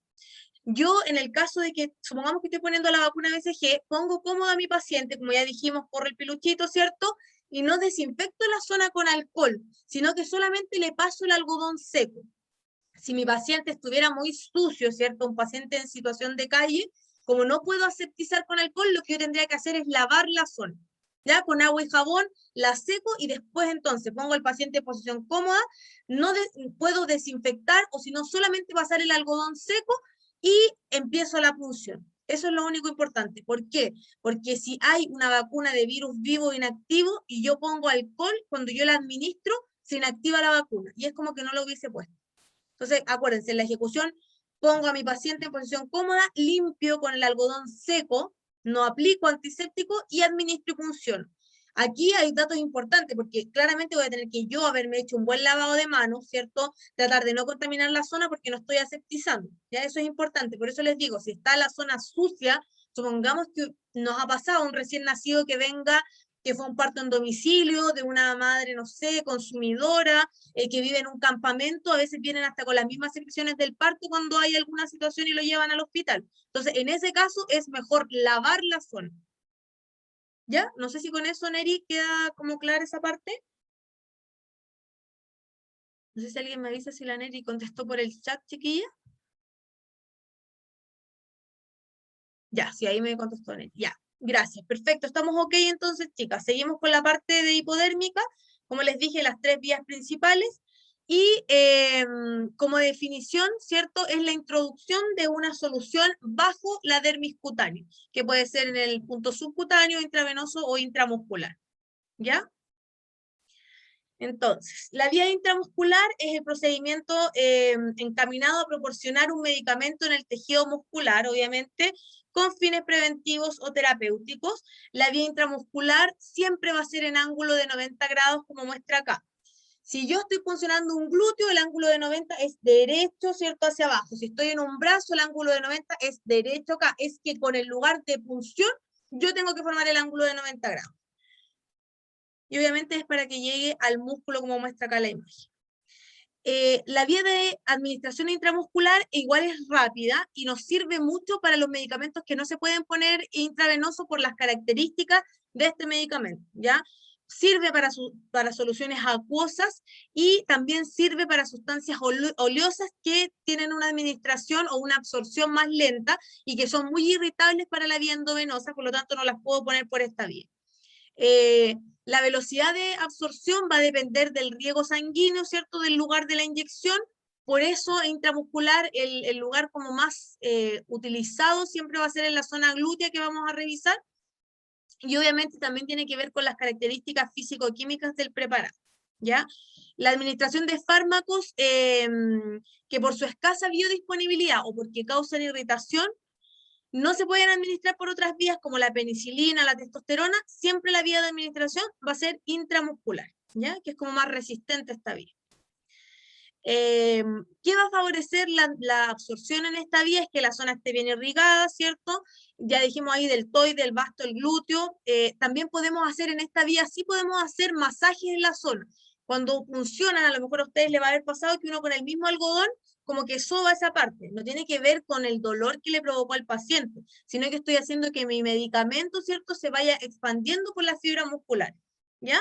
S1: Yo, en el caso de que, supongamos que estoy poniendo la vacuna BCG, pongo cómodo a mi paciente, como ya dijimos, por el peluchito, ¿cierto? Y no desinfecto la zona con alcohol, sino que solamente le paso el algodón seco. Si mi paciente estuviera muy sucio, ¿cierto? Un paciente en situación de calle, como no puedo aseptizar con alcohol, lo que yo tendría que hacer es lavar la zona. Ya con agua y jabón la seco y después entonces pongo al paciente en posición cómoda, no puedo desinfectar o si no solamente pasar el algodón seco y empiezo la punción. Eso es lo único importante. ¿Por qué? Porque si hay una vacuna de virus vivo inactivo y yo pongo alcohol, cuando yo la administro, se inactiva la vacuna. Y es como que no lo hubiese puesto. Entonces, acuérdense, en la ejecución pongo a mi paciente en posición cómoda, limpio con el algodón seco, no aplico antiséptico y administro y punción. Aquí hay datos importantes porque claramente voy a tener que yo haberme hecho un buen lavado de manos, ¿cierto? Tratar de no contaminar la zona porque no estoy aseptizando. Ya eso es importante. Por eso les digo, si está la zona sucia, supongamos que nos ha pasado un recién nacido que venga, que fue un parto en domicilio de una madre, no sé, consumidora, que vive en un campamento, a veces vienen hasta con las mismas secciones del parto cuando hay alguna situación y lo llevan al hospital. Entonces, en ese caso es mejor lavar la zona. ¿Ya? No sé si con eso, Neri, queda como clara esa parte. No sé si alguien me avisa si la Neri contestó por el chat, chiquilla. Ya, sí, ahí me contestó Neri. Ya, gracias. Perfecto, estamos ok entonces, chicas. Seguimos con la parte de hipodérmica. Como les dije, las 3 vías principales. Y como definición, ¿cierto? Es la introducción de una solución bajo la dermis cutánea, que puede ser en el punto subcutáneo, intravenoso o intramuscular. ¿Ya? Entonces, la vía intramuscular es el procedimiento encaminado a proporcionar un medicamento en el tejido muscular, obviamente, con fines preventivos o terapéuticos. La vía intramuscular siempre va a ser en ángulo de 90 grados, como muestra acá. Si yo estoy funcionando un glúteo, el ángulo de 90 es derecho, ¿cierto? Hacia abajo. Si estoy en un brazo, el ángulo de 90 es derecho acá. Es que con el lugar de punción, yo tengo que formar el ángulo de 90 grados. Y obviamente es para que llegue al músculo como muestra acá la imagen. La vía de administración intramuscular igual es rápida y nos sirve mucho para los medicamentos que no se pueden poner intravenoso por las características de este medicamento, ¿ya? sirve para soluciones acuosas y también sirve para sustancias oleosas que tienen una administración o una absorción más lenta y que son muy irritables para la vía endovenosa, por lo tanto no las puedo poner por esta vía. La velocidad de absorción va a depender del riego sanguíneo, ¿cierto?, del lugar de la inyección. Por eso intramuscular, el lugar como más utilizado siempre va a ser en la zona glútea que vamos a revisar, y obviamente también tiene que ver con las características físico-químicas del preparado, ¿ya? La administración de fármacos que por su escasa biodisponibilidad o porque causan irritación, no se pueden administrar por otras vías como la penicilina, la testosterona, siempre la vía de administración va a ser intramuscular, ¿ya? Que es como más resistente a esta vía. ¿Qué va a favorecer la absorción en esta vía? Es que la zona esté bien irrigada, ¿cierto? Ya dijimos ahí deltoide, el vasto, el glúteo. También podemos hacer en esta vía, sí podemos hacer masajes en la zona. Cuando funcionan, a lo mejor a ustedes les va a haber pasado que uno con el mismo algodón como que soba esa parte. No tiene que ver con el dolor que le provocó al paciente, sino que estoy haciendo que mi medicamento, ¿cierto?, se vaya expandiendo por la fibra muscular, ¿ya?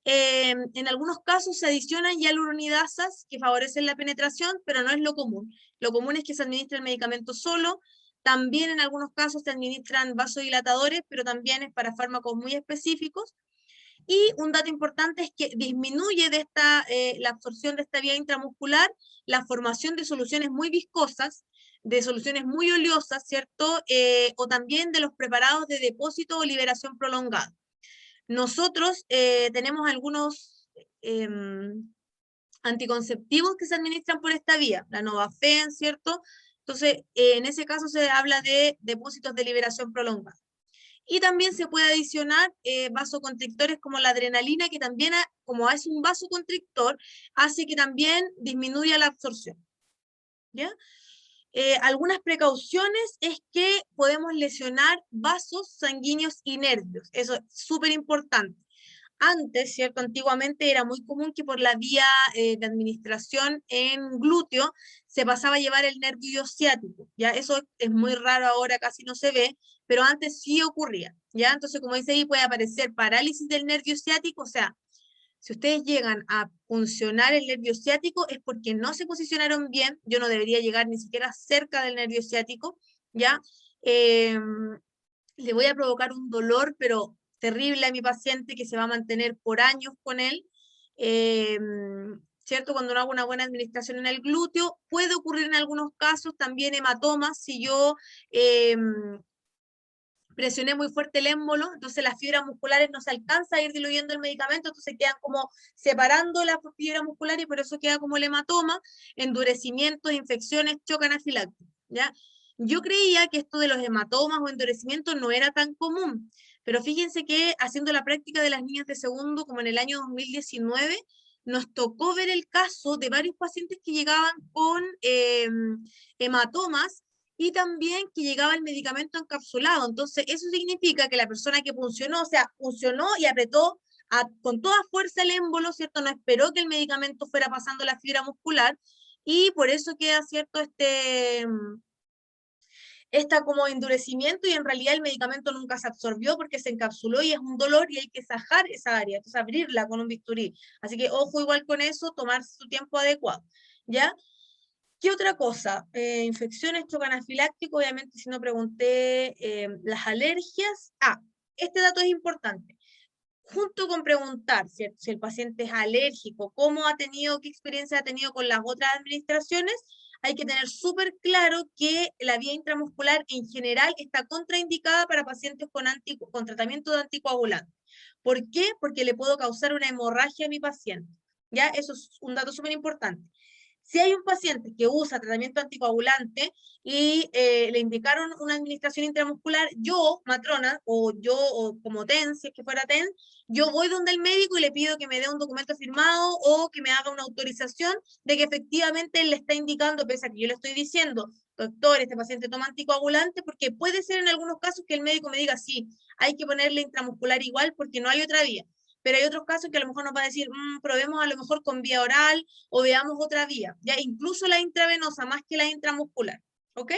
S1: En algunos casos se adicionan hialuronidasas que favorecen la penetración, pero no es lo común. Lo común es que se administre el medicamento solo. También en algunos casos se administran vasodilatadores, pero también es para fármacos muy específicos. Y un dato importante es que disminuye la absorción de esta vía intramuscular la formación de soluciones muy viscosas, de soluciones muy oleosas, ¿cierto? O también de los preparados de depósito o liberación prolongada. Nosotros tenemos algunos anticonceptivos que se administran por esta vía, la Novafen, ¿cierto? Entonces, en ese caso se habla de depósitos de liberación prolongada. Y también se puede adicionar vasoconstrictores como la adrenalina, que también, como es un vasoconstrictor, hace que también disminuya la absorción, ¿ya? Algunas precauciones es que podemos lesionar vasos sanguíneos y nervios. Eso es súper importante. Antes, ¿cierto? Antiguamente era muy común que por la vía de administración en glúteo se pasaba a llevar el nervio ciático, ¿ya? Eso es muy raro ahora, casi no se ve, pero antes sí ocurría, ¿ya? Entonces, como dice ahí, puede aparecer parálisis del nervio ciático, o sea, si ustedes llegan a funcionar el nervio ciático es porque no se posicionaron bien, yo no debería llegar ni siquiera cerca del nervio ciático, ¿ya? Le voy a provocar un dolor, pero terrible a mi paciente que se va a mantener por años con él, ¿cierto? Cuando no hago una buena administración en el glúteo, puede ocurrir en algunos casos también hematomas, si yo presioné muy fuerte el émbolo, entonces las fibras musculares no se alcanza a ir diluyendo el medicamento, entonces quedan como separando la fibra muscular y por eso queda como el hematoma, endurecimientos, infecciones, shock anafiláctico, ¿ya? Yo creía que esto de los hematomas o endurecimientos no era tan común, pero fíjense que haciendo la práctica de las niñas de segundo, como en el año 2019, nos tocó ver el caso de varios pacientes que llegaban con hematomas y también que llegaba el medicamento encapsulado. Entonces, eso significa que la persona que funcionó, o sea, funcionó y apretó con toda fuerza el émbolo, ¿cierto? No esperó que el medicamento fuera pasando la fibra muscular y por eso queda, ¿cierto?, esta como endurecimiento y en realidad el medicamento nunca se absorbió porque se encapsuló y es un dolor y hay que sajar esa área, entonces abrirla con un bisturí. Así que ojo igual con eso, tomarse su tiempo adecuado, ¿ya? ¿Qué otra cosa? Infecciones, shock anafiláctico, obviamente si no pregunté las alergias. Este dato es importante. Junto con preguntar si el paciente es alérgico, qué experiencia ha tenido con las otras administraciones, hay que tener súper claro que la vía intramuscular en general está contraindicada para pacientes con tratamiento de anticoagulante. ¿Por qué? Porque le puedo causar una hemorragia a mi paciente. ¿Ya? Eso es un dato súper importante. Si hay un paciente que usa tratamiento anticoagulante y le indicaron una administración intramuscular, yo, matrona, o como TEN, si es que fuera TEN, yo voy donde el médico y le pido que me dé un documento firmado o que me haga una autorización de que efectivamente él le está indicando, pese a que yo le estoy diciendo, doctor, este paciente toma anticoagulante, porque puede ser en algunos casos que el médico me diga, sí, hay que ponerle intramuscular igual porque no hay otra vía. Pero hay otros casos que a lo mejor nos va a decir, probemos a lo mejor con vía oral o veamos otra vía, ya incluso la intravenosa más que la intramuscular, ¿ok?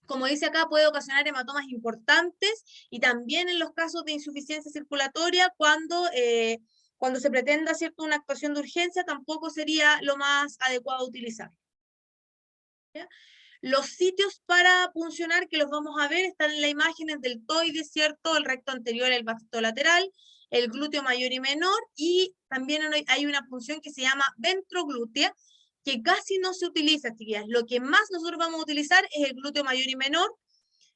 S1: como dice acá, puede ocasionar hematomas importantes y también en los casos de insuficiencia circulatoria, cuando se pretenda, ¿cierto?, una actuación de urgencia, tampoco sería lo más adecuado utilizar. ¿Ya? Los sitios para puncionar, que los vamos a ver, están en la imagen, el deltoide, ¿cierto?, el recto anterior, el vasto lateral, el glúteo mayor y menor, y también hay una punción que se llama ventroglútea, que casi no se utiliza, chiquillas. Lo que más nosotros vamos a utilizar es el glúteo mayor y menor.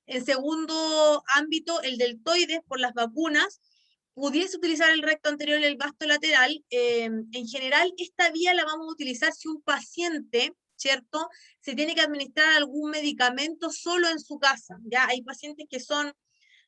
S1: En segundo ámbito, el deltoide, por las vacunas. Pudiese utilizar el recto anterior y el vasto lateral. En general, esta vía la vamos a utilizar si un paciente, ¿cierto?, se tiene que administrar algún medicamento solo en su casa. Ya hay pacientes que son,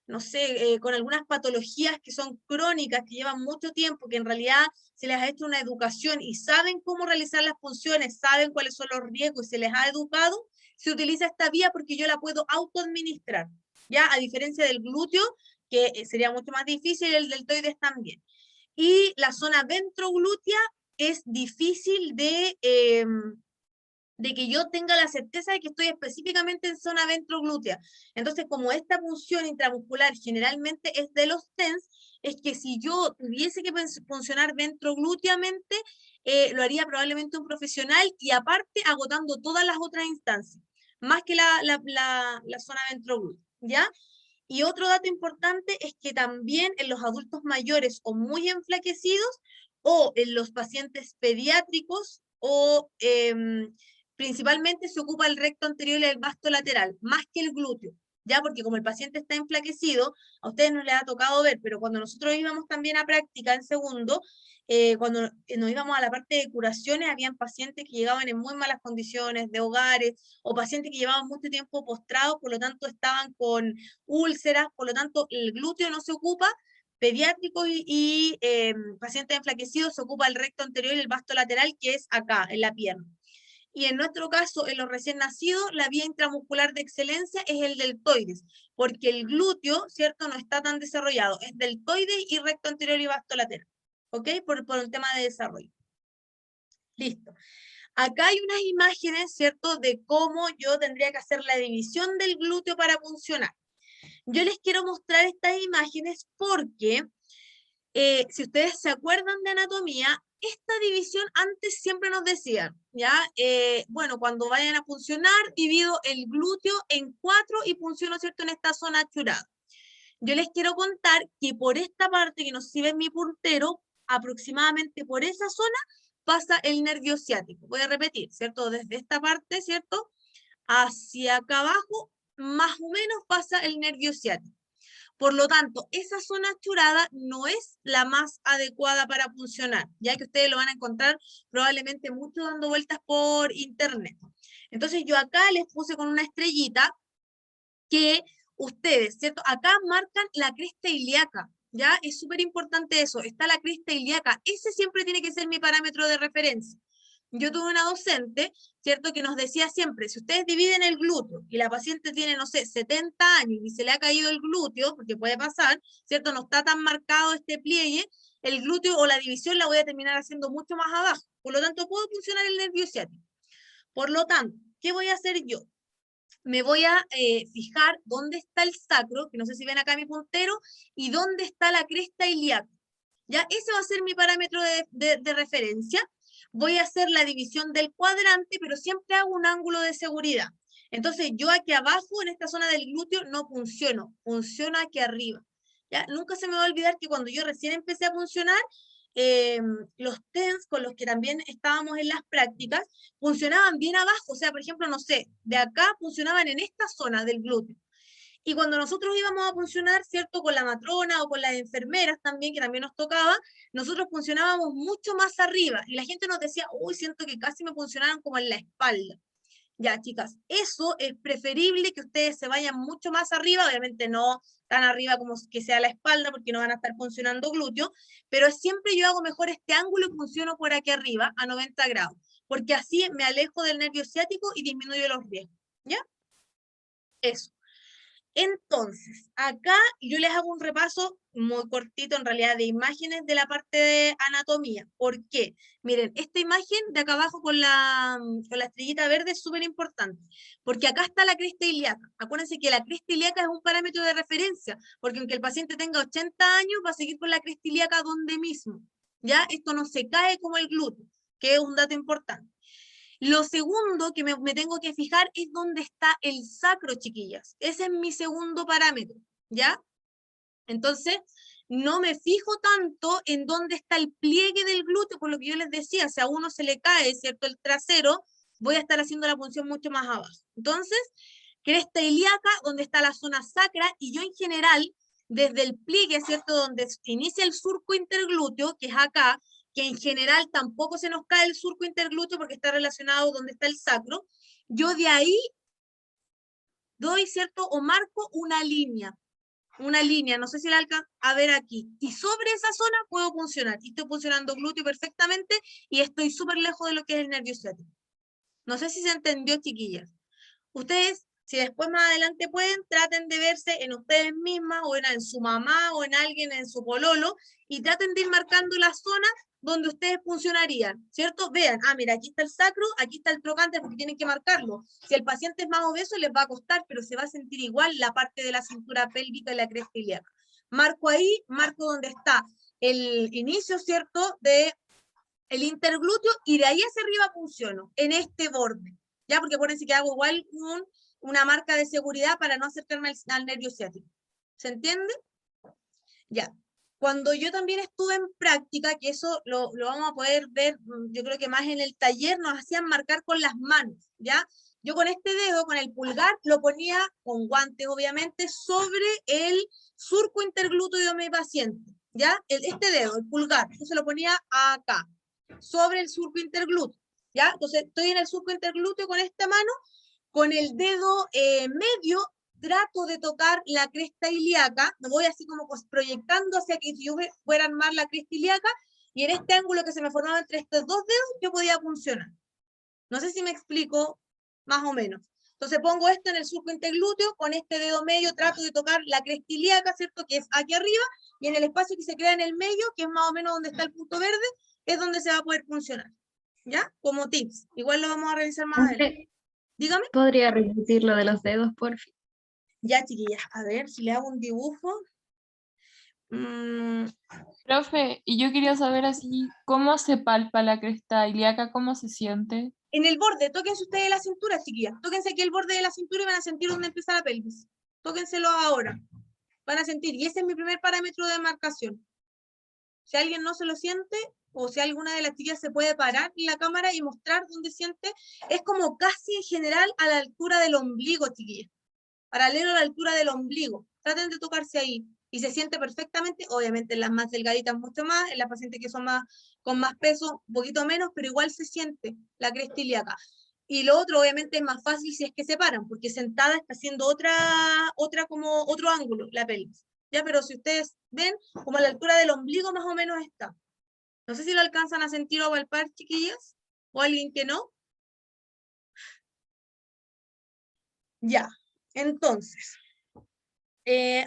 S1: no sé, con algunas patologías que son crónicas, que llevan mucho tiempo, que en realidad se les ha hecho una educación y saben cómo realizar las funciones, saben cuáles son los riesgos y se les ha educado, se utiliza esta vía porque yo la puedo autoadministrar, ¿ya? A diferencia del glúteo, que sería mucho más difícil, y el deltoides también. Y la zona ventroglútea es difícil de que yo tenga la certeza de que estoy específicamente en zona ventroglútea. Entonces, como esta punción intramuscular generalmente es de los TENS, es que si yo tuviese que funcionar ventroglúteamente, lo haría probablemente un profesional y aparte agotando todas las otras instancias, más que la zona ventroglútea, ¿ya? Y otro dato importante es que también en los adultos mayores o muy enflaquecidos o en los pacientes pediátricos o principalmente se ocupa el recto anterior y el vasto lateral, más que el glúteo, ¿ya? Porque como el paciente está enflaquecido, a ustedes no les ha tocado ver, pero cuando nosotros íbamos también a práctica en segundo, cuando nos íbamos a la parte de curaciones, habían pacientes que llegaban en muy malas condiciones, de hogares, o pacientes que llevaban mucho tiempo postrados, por lo tanto estaban con úlceras, por lo tanto el glúteo no se ocupa, pediátricos y pacientes enflaquecidos se ocupa el recto anterior y el vasto lateral, que es acá, en la pierna. Y en nuestro caso, en los recién nacidos, la vía intramuscular de excelencia es el deltoides, porque el glúteo, ¿cierto?, no está tan desarrollado, es deltoides y recto anterior y vasto lateral, ¿ok? Por un tema de desarrollo. Listo. Acá hay unas imágenes, ¿cierto?, de cómo yo tendría que hacer la división del glúteo para funcionar. Yo les quiero mostrar estas imágenes porque, si ustedes se acuerdan de anatomía, esta división antes siempre nos decían, ¿ya? Bueno, cuando vayan a funcionar, divido el glúteo en 4 y funciono, ¿cierto?, en esta zona achurada. Yo les quiero contar que por esta parte, que no sé si ven mi puntero, aproximadamente por esa zona pasa el nervio ciático. Voy a repetir, ¿cierto? Desde esta parte, ¿cierto?, hacia acá abajo, más o menos pasa el nervio ciático. Por lo tanto, esa zona achurada no es la más adecuada para funcionar, ya que ustedes lo van a encontrar probablemente mucho dando vueltas por internet. Entonces yo acá les puse con una estrellita que ustedes, ¿cierto? Acá marcan la cresta ilíaca, ¿ya? Es súper importante eso, está la cresta ilíaca, ese siempre tiene que ser mi parámetro de referencia. Yo tuve una docente, ¿cierto?, que nos decía siempre, si ustedes dividen el glúteo y la paciente tiene, no sé, 70 años y se le ha caído el glúteo, porque puede pasar, ¿cierto?, no está tan marcado este pliegue, el glúteo o la división la voy a terminar haciendo mucho más abajo. Por lo tanto, puedo funcionar el nervio ciático. Por lo tanto, ¿qué voy a hacer yo? Me voy a fijar dónde está el sacro, que no sé si ven acá mi puntero, y dónde está la cresta ilíaca. ¿Ya? Ese va a ser mi parámetro de referencia. Voy a hacer la división del cuadrante, pero siempre hago un ángulo de seguridad. Entonces, yo aquí abajo, en esta zona del glúteo, no funciono, funciono aquí arriba. ¿Ya? Nunca se me va a olvidar que cuando yo recién empecé a funcionar, los TENS con los que también estábamos en las prácticas, funcionaban bien abajo. O sea, por ejemplo, no sé, de acá funcionaban en esta zona del glúteo. Y cuando nosotros íbamos a funcionar, ¿cierto?, con la matrona o con las enfermeras también, que también nos tocaba, nosotros funcionábamos mucho más arriba. Y la gente nos decía, uy, siento que casi me funcionaron como en la espalda. Ya, chicas, eso es preferible que ustedes se vayan mucho más arriba, obviamente no tan arriba como que sea la espalda, porque no van a estar funcionando glúteos, pero siempre yo hago mejor este ángulo y funciono por aquí arriba, a 90 grados, porque así me alejo del nervio ciático y disminuyo los riesgos, ¿ya? Eso. Entonces, acá yo les hago un repaso muy cortito, en realidad, de imágenes de la parte de anatomía. ¿Por qué? Miren, esta imagen de acá abajo con la estrellita verde es súper importante, porque acá está la cresta ilíaca. Acuérdense que la cresta ilíaca es un parámetro de referencia, porque aunque el paciente tenga 80 años, va a seguir con la cresta ilíaca donde mismo. ¿Ya? Esto no se cae como el glúteo, que es un dato importante. Lo segundo que me tengo que fijar es dónde está el sacro, chiquillas. Ese es mi segundo parámetro, ¿ya? Entonces, no me fijo tanto en dónde está el pliegue del glúteo, por lo que yo les decía, si a uno se le cae, ¿cierto?, el trasero, voy a estar haciendo la punción mucho más abajo. Entonces, cresta ilíaca, donde está la zona sacra, y yo en general, desde el pliegue, ¿cierto?, donde inicia el surco interglúteo, que es acá, que en general tampoco se nos cae el surco interglúteo porque está relacionado donde está el sacro, yo de ahí doy, ¿cierto?, o marco una línea, no sé si la alcanzan a ver aquí, y sobre esa zona puedo funcionar, y estoy funcionando glúteo perfectamente, y estoy súper lejos de lo que es el nervio ciático. No sé si se entendió, chiquillas. Ustedes, si después más adelante pueden, traten de verse en ustedes mismas, o en su mamá, o en alguien en su pololo, y traten de ir marcando la zona donde ustedes funcionarían, ¿cierto? Vean, mira, aquí está el sacro, aquí está el trocánter, porque tienen que marcarlo. Si el paciente es más obeso, les va a costar, pero se va a sentir igual la parte de la cintura pélvica y la cresta ilíaca. Marco ahí, marco donde está el inicio, ¿cierto?, de el interglúteo, y de ahí hacia arriba funciono, en este borde. ¿Ya? Porque acuérdense que hago igual una marca de seguridad para no acercarme al nervio ciático. ¿Se entiende? Ya. Cuando yo también estuve en práctica, que eso lo vamos a poder ver, yo creo que más en el taller, nos hacían marcar con las manos, ¿ya? Yo con este dedo, con el pulgar, lo ponía con guantes, obviamente, sobre el surco interglúteo de mi paciente, ¿ya? Este dedo, el pulgar, yo se lo ponía acá, sobre el surco interglúteo, ¿ya? Entonces, estoy en el surco interglúteo con esta mano, con el dedo medio, trato de tocar la cresta ilíaca, me voy así como proyectando hacia que yo fuera a armar la cresta ilíaca, y en este ángulo que se me formaba entre estos dos dedos, yo podía funcionar. No sé si me explico más o menos. Entonces pongo esto en el surco interglúteo, con este dedo medio trato de tocar la cresta ilíaca, ¿cierto?, que es aquí arriba, y en el espacio que se crea en el medio, que es más o menos donde está el punto verde, es donde se va a poder funcionar. ¿Ya? Como tips. Igual lo vamos a revisar más adelante. Dígame.
S3: ¿Podría repetir lo de los dedos, por fin?
S1: Ya, chiquillas, a ver si le hago un dibujo.
S2: Profe, y yo quería saber así, ¿cómo se palpa la cresta ilíaca? ¿Cómo se siente?
S1: En el borde, tóquense ustedes la cintura, chiquillas. Tóquense aquí el borde de la cintura y van a sentir dónde empieza la pelvis. Tóquenselo ahora. Van a sentir, y ese es mi primer parámetro de marcación. Si alguien no se lo siente, o si alguna de las chicas se puede parar en la cámara y mostrar dónde siente, es como casi en general a la altura del ombligo, chiquillas. Paralelo a la altura del ombligo. Traten de tocarse ahí. Y se siente perfectamente, obviamente en las más delgaditas mucho más, en las pacientes que son con más peso, un poquito menos, pero igual se siente la cresta ilíaca. Y lo otro, obviamente, es más fácil si es que se paran, porque sentada está haciendo como otro ángulo, la pelvis. ¿Ya? Pero si ustedes ven, como a la altura del ombligo más o menos está. No sé si lo alcanzan a sentir o palpar, chiquillas, o alguien que no. Ya, entonces,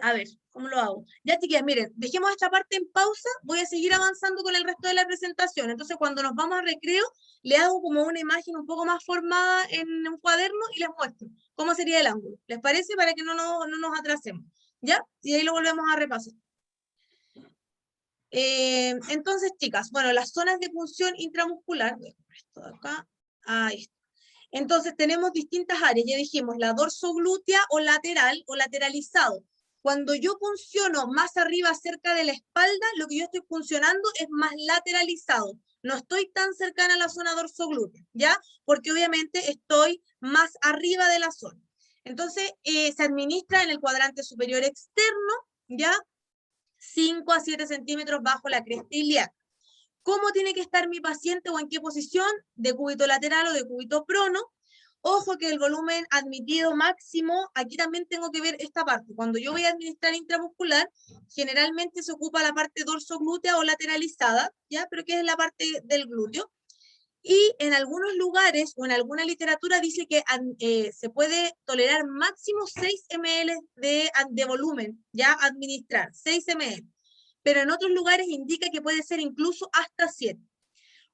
S1: a ver, ¿cómo lo hago? Ya, chiquillas, miren, dejemos esta parte en pausa, voy a seguir avanzando con el resto de la presentación. Entonces, cuando nos vamos a recreo, le hago como una imagen un poco más formada en un cuaderno y les muestro cómo sería el ángulo. ¿Les parece? Para que no nos atrasemos. ¿Ya? Y ahí lo volvemos a repasar. Entonces, chicas, bueno, las zonas de punción intramuscular, voy a poner esto de acá, ahí está. Entonces tenemos distintas áreas, ya dijimos, la dorsoglútea o lateral o lateralizado. Cuando yo funciono más arriba cerca de la espalda, lo que yo estoy funcionando es más lateralizado. No estoy tan cercana a la zona dorsoglútea, ¿ya? Porque obviamente estoy más arriba de la zona. Entonces se administra en el cuadrante superior externo, ¿ya? 5 a 7 centímetros bajo la cresta ilíaca. ¿Cómo tiene que estar mi paciente o en qué posición? De cúbito lateral o de cúbito prono. Ojo que el volumen admitido máximo, aquí también tengo que ver esta parte. Cuando yo voy a administrar intramuscular, generalmente se ocupa la parte dorsoglútea o lateralizada, ¿ya? Pero que es la parte del glúteo. Y en algunos lugares o en alguna literatura dice que se puede tolerar máximo 6 ml de volumen, ya administrar, 6 ml. Pero en otros lugares indica que puede ser incluso hasta 7.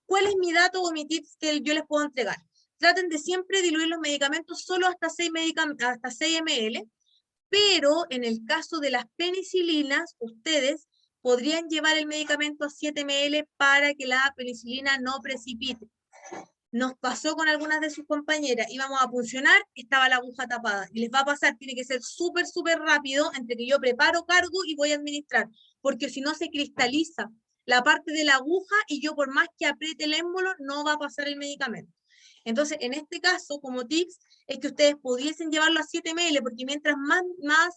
S1: ¿Cuál es mi dato o mi tips que yo les puedo entregar? Traten de siempre diluir los medicamentos solo hasta 6 ml, pero en el caso de las penicilinas, ustedes podrían llevar el medicamento a 7 ml para que la penicilina no precipite. Nos pasó con algunas de sus compañeras, íbamos a puncionar, estaba la aguja tapada, y les va a pasar, tiene que ser súper, súper rápido, entre que yo preparo, cargo y voy a administrar, porque si no se cristaliza la parte de la aguja, y yo por más que apriete el émbolo, no va a pasar el medicamento. Entonces, en este caso, como tips, es que ustedes pudiesen llevarlo a 7 ml, porque mientras más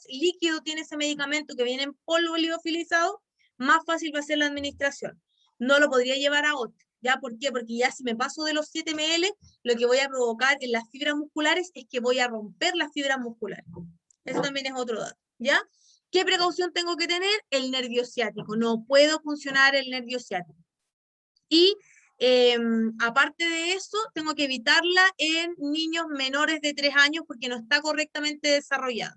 S1: líquido tiene ese medicamento que viene en polvo liofilizado, más fácil va a ser la administración. No lo podría llevar a 8. ¿Ya? ¿Por qué? Porque ya si me paso de los 7 ml, lo que voy a provocar en las fibras musculares es que voy a romper las fibras musculares. Eso también es otro dato, ¿ya? ¿Qué precaución tengo que tener? El nervio ciático. No puedo funcionar el nervio ciático. Y aparte de eso, tengo que evitarla en niños menores de 3 años porque no está correctamente desarrollada.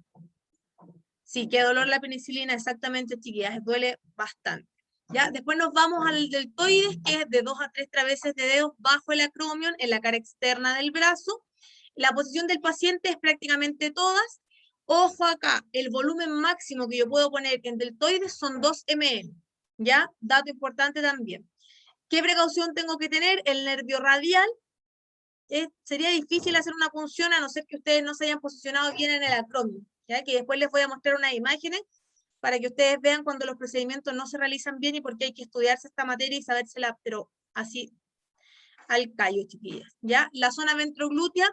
S1: Sí, qué dolor la penicilina, exactamente, chiquillas, duele bastante. ¿Ya? Después nos vamos al deltoides, que es de 2 a 3 traveses de dedos bajo el acromion, en la cara externa del brazo. La posición del paciente es prácticamente todas. Ojo acá, el volumen máximo que yo puedo poner en deltoides son 2 ml. ¿Ya? Dato importante también. ¿Qué precaución tengo que tener? El nervio radial. Sería difícil hacer una punción a no ser que ustedes no se hayan posicionado bien en el acromion. ¿Ya? Que después les voy a mostrar unas imágenes para que ustedes vean cuando los procedimientos no se realizan bien y porque hay que estudiarse esta materia y sabérsela, pero así al callo, chiquillas, ¿ya? La zona ventroglútea,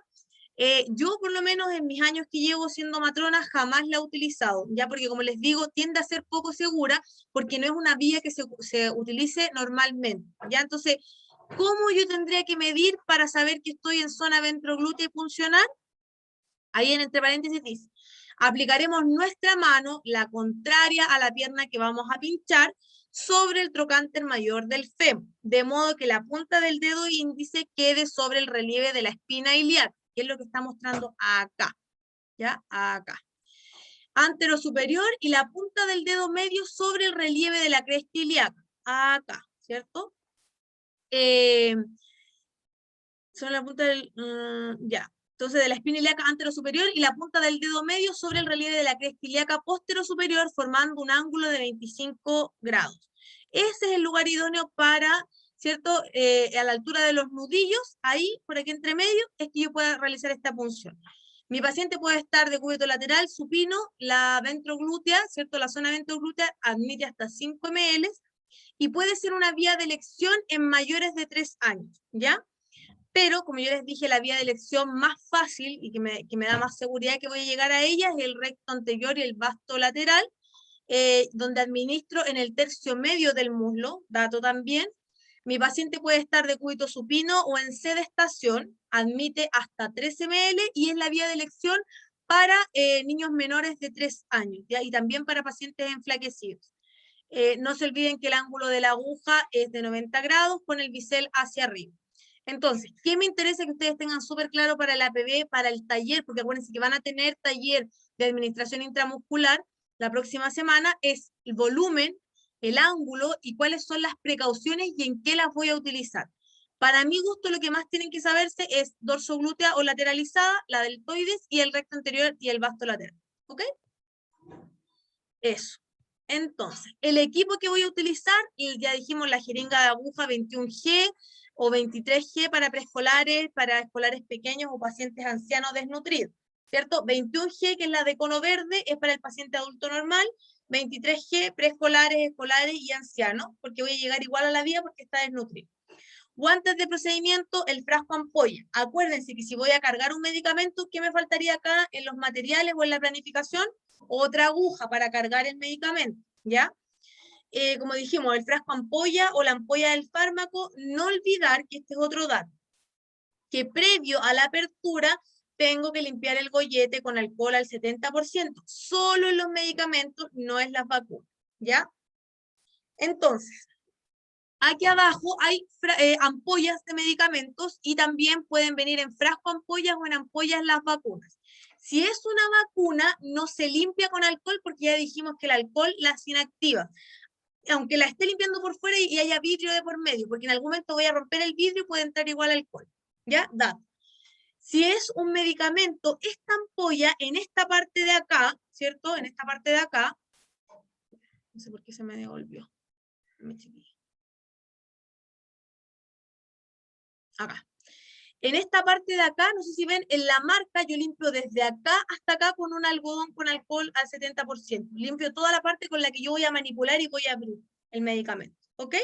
S1: yo por lo menos en mis años que llevo siendo matrona jamás la he utilizado, ¿ya? Porque como les digo, tiende a ser poco segura porque no es una vía que se utilice normalmente, ¿ya? Entonces, ¿cómo yo tendría que medir para saber que estoy en zona ventroglútea y funcional? Ahí en entre paréntesis dice, aplicaremos nuestra mano, la contraria a la pierna que vamos a pinchar, sobre el trocánter mayor del fémur, de modo que la punta del dedo índice quede sobre el relieve de la espina ilíaca, que es lo que está mostrando acá, ¿ya? Acá. Antero superior y la punta del dedo medio sobre el relieve de la cresta ilíaca, acá, ¿cierto? Sobre la punta del, ya. Entonces, de la espina ilíaca antero-superior y la punta del dedo medio sobre el relieve de la cresta ilíaca postero-superior, formando un ángulo de 25 grados. Ese es el lugar idóneo para, ¿cierto? A la altura de los nudillos, ahí, por aquí entre medio, es que yo pueda realizar esta punción. Mi paciente puede estar de cúbito lateral, supino, la ventroglútea, ¿cierto? La zona ventroglútea admite hasta 5 ml y puede ser una vía de elección en mayores de 3 años, ¿ya? Pero, como yo les dije, la vía de elección más fácil y que me da más seguridad que voy a llegar a ella es el recto anterior y el vasto lateral, donde administro en el tercio medio del muslo, dato también. Mi paciente puede estar de cúbito supino o en sedestación, admite hasta 13 ml y es la vía de elección para niños menores de 3 años, ¿ya? Y también para pacientes enflaquecidos. No se olviden que el ángulo de la aguja es de 90 grados con el bisel hacia arriba. Entonces, ¿qué me interesa que ustedes tengan súper claro para el APB, para el taller? Porque acuérdense que van a tener taller de administración intramuscular la próxima semana, es el volumen, el ángulo y cuáles son las precauciones y en qué las voy a utilizar. Para mi gusto, lo que más tienen que saberse es dorsoglútea o lateralizada, la deltoides y el recto anterior y el vasto lateral. ¿Ok? Eso. Entonces, el equipo que voy a utilizar, y ya dijimos la jeringa de aguja 21G o 23G para preescolares, para escolares pequeños o pacientes ancianos desnutridos, ¿cierto? 21G, que es la de cono verde, es para el paciente adulto normal, 23G, preescolares, escolares y ancianos, porque voy a llegar igual a la vía porque está desnutrido. Guantes de procedimiento, el frasco ampolla. Acuérdense que si voy a cargar un medicamento, ¿qué me faltaría acá en los materiales o en la planificación? Otra aguja para cargar el medicamento, ¿ya? Como dijimos, el frasco ampolla o la ampolla del fármaco, no olvidar que este es otro dato, que previo a la apertura tengo que limpiar el gollete con alcohol al 70%, solo en los medicamentos, no en las vacunas, ¿ya? Entonces, aquí abajo hay ampollas de medicamentos y también pueden venir en frasco ampollas o en ampollas las vacunas. Si es una vacuna, no se limpia con alcohol porque ya dijimos que el alcohol las inactiva. Aunque la esté limpiando por fuera y haya vidrio de por medio, porque en algún momento voy a romper el vidrio y puede entrar igual alcohol. ¿Ya? Dato. Si es un medicamento, esta ampolla en esta parte de acá, ¿cierto? En esta parte de acá, no sé por qué se me devolvió. Acá. En esta parte de acá, no sé si ven, en la marca yo limpio desde acá hasta acá con un algodón con alcohol al 70%. Limpio toda la parte con la que yo voy a manipular y voy a abrir el medicamento, ¿ok?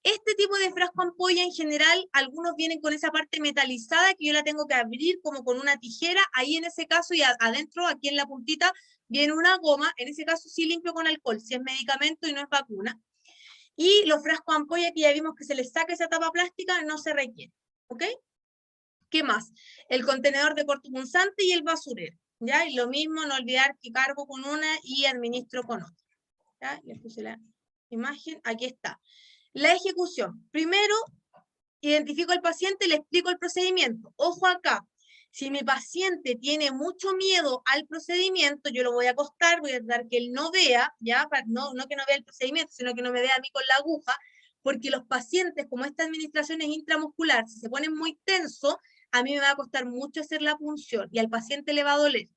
S1: Este tipo de frasco ampolla en general, algunos vienen con esa parte metalizada que yo la tengo que abrir como con una tijera, ahí en ese caso y adentro, aquí en la puntita, viene una goma, en ese caso sí limpio con alcohol, si es medicamento y no es vacuna. Y los frascos ampolla que ya vimos que se les saca esa tapa plástica, no se requiere, ¿ok? ¿Qué más? El contenedor de cortopunzante y el basurero, ¿ya? Y lo mismo, no olvidar que cargo con una y administro con otra, ¿ya? Les puse la imagen, aquí está. La ejecución. Primero, identifico al paciente, le explico el procedimiento. Ojo acá, si mi paciente tiene mucho miedo al procedimiento, yo lo voy a acostar, voy a tratar que él no vea, ¿ya? No que no vea el procedimiento, sino que no me vea a mí con la aguja, porque los pacientes, como esta administración es intramuscular, si se ponen muy tensos, a mí me va a costar mucho hacer la punción y al paciente le va a doler.